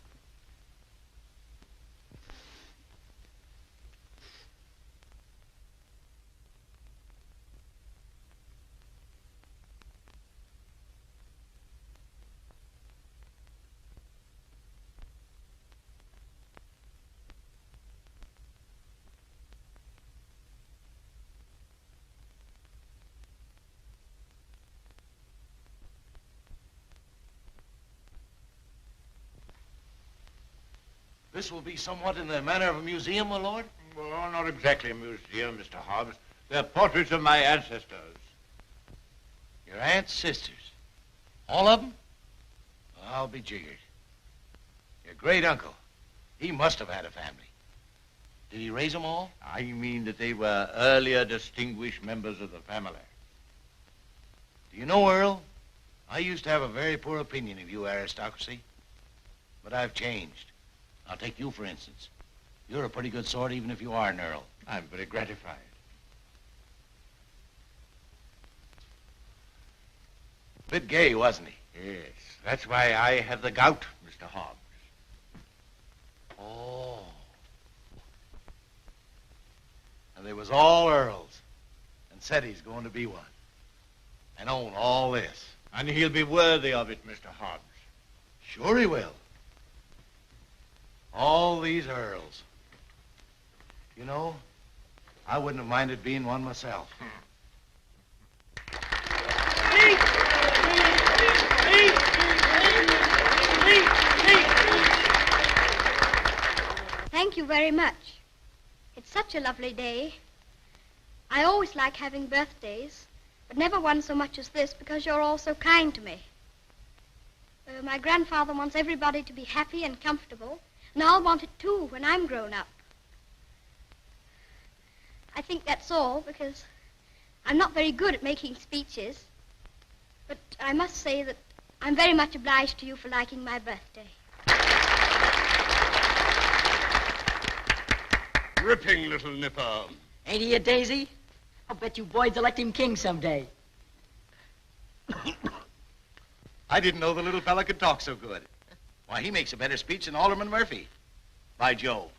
This will be somewhat in the manner of a museum, my lord? Well, not exactly a museum, Mr. Hobbs. They're portraits of my ancestors. Your aunt's sisters? All of them? I'll be jiggered. Your great uncle, he must have had a family. Did he raise them all? I mean that they were earlier distinguished members of the family. Do you know, Earl, I used to have a very poor opinion of you aristocracy, but I've changed. I'll take you, for instance. You're a pretty good sort, even if you are an Earl. I'm very gratified. Bit gay, wasn't he? Yes, that's why I have the gout, Mr. Hobbs. Oh. And they was all Earls, and said he's going to be one, and own all this. And he'll be worthy of it, Mr. Hobbs. Sure he will. All these Earls. You know, I wouldn't have minded being one myself. Thank you very much. It's such a lovely day. I always like having birthdays, but never one so much as this because you're all so kind to me. My grandfather wants everybody to be happy and comfortable, and I'll want it too when I'm grown up. I think that's all because I'm not very good at making speeches, but I must say that I'm very much obliged to you for liking my birthday. Ripping little nipper. Ain't he a daisy? I'll bet you boys elect him king someday. I didn't know the little fella could talk so good. Why, he makes a better speech than Alderman Murphy. By Jove.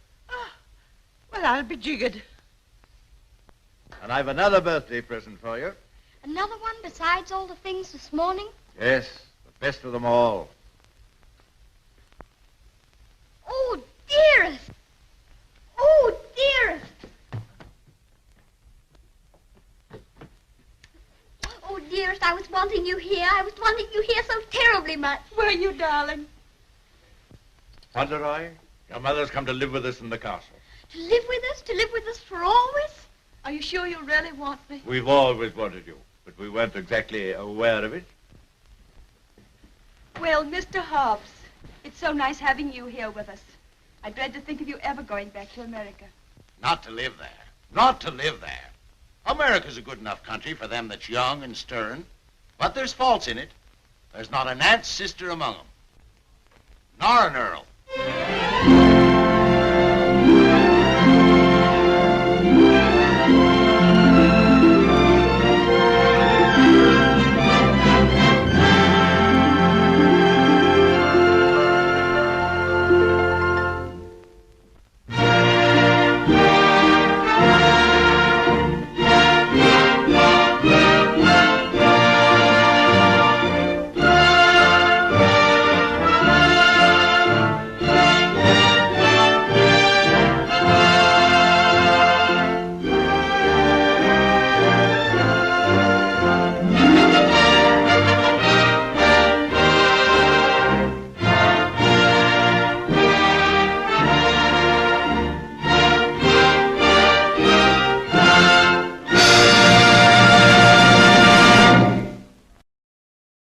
Well, I'll be jiggered. And I've another birthday present for you. Another one besides all the things this morning? Yes, the best of them all. Oh, dearest! Oh, dearest! Oh, dearest, I was wanting you here. I was wanting you here so terribly much. Were you, darling? Fauntleroy, your mother's come to live with us in the castle. To live with us? To live with us for always? Are you sure you really want me? We've always wanted you, but we weren't exactly aware of it. Well, Mr. Hobbs, it's so nice having you here with us. I dread to think of you ever going back to America. Not to live there. Not to live there. America's a good enough country for them that's young and stern, but there's faults in it. There's not an aunt's sister among them, nor an Earl.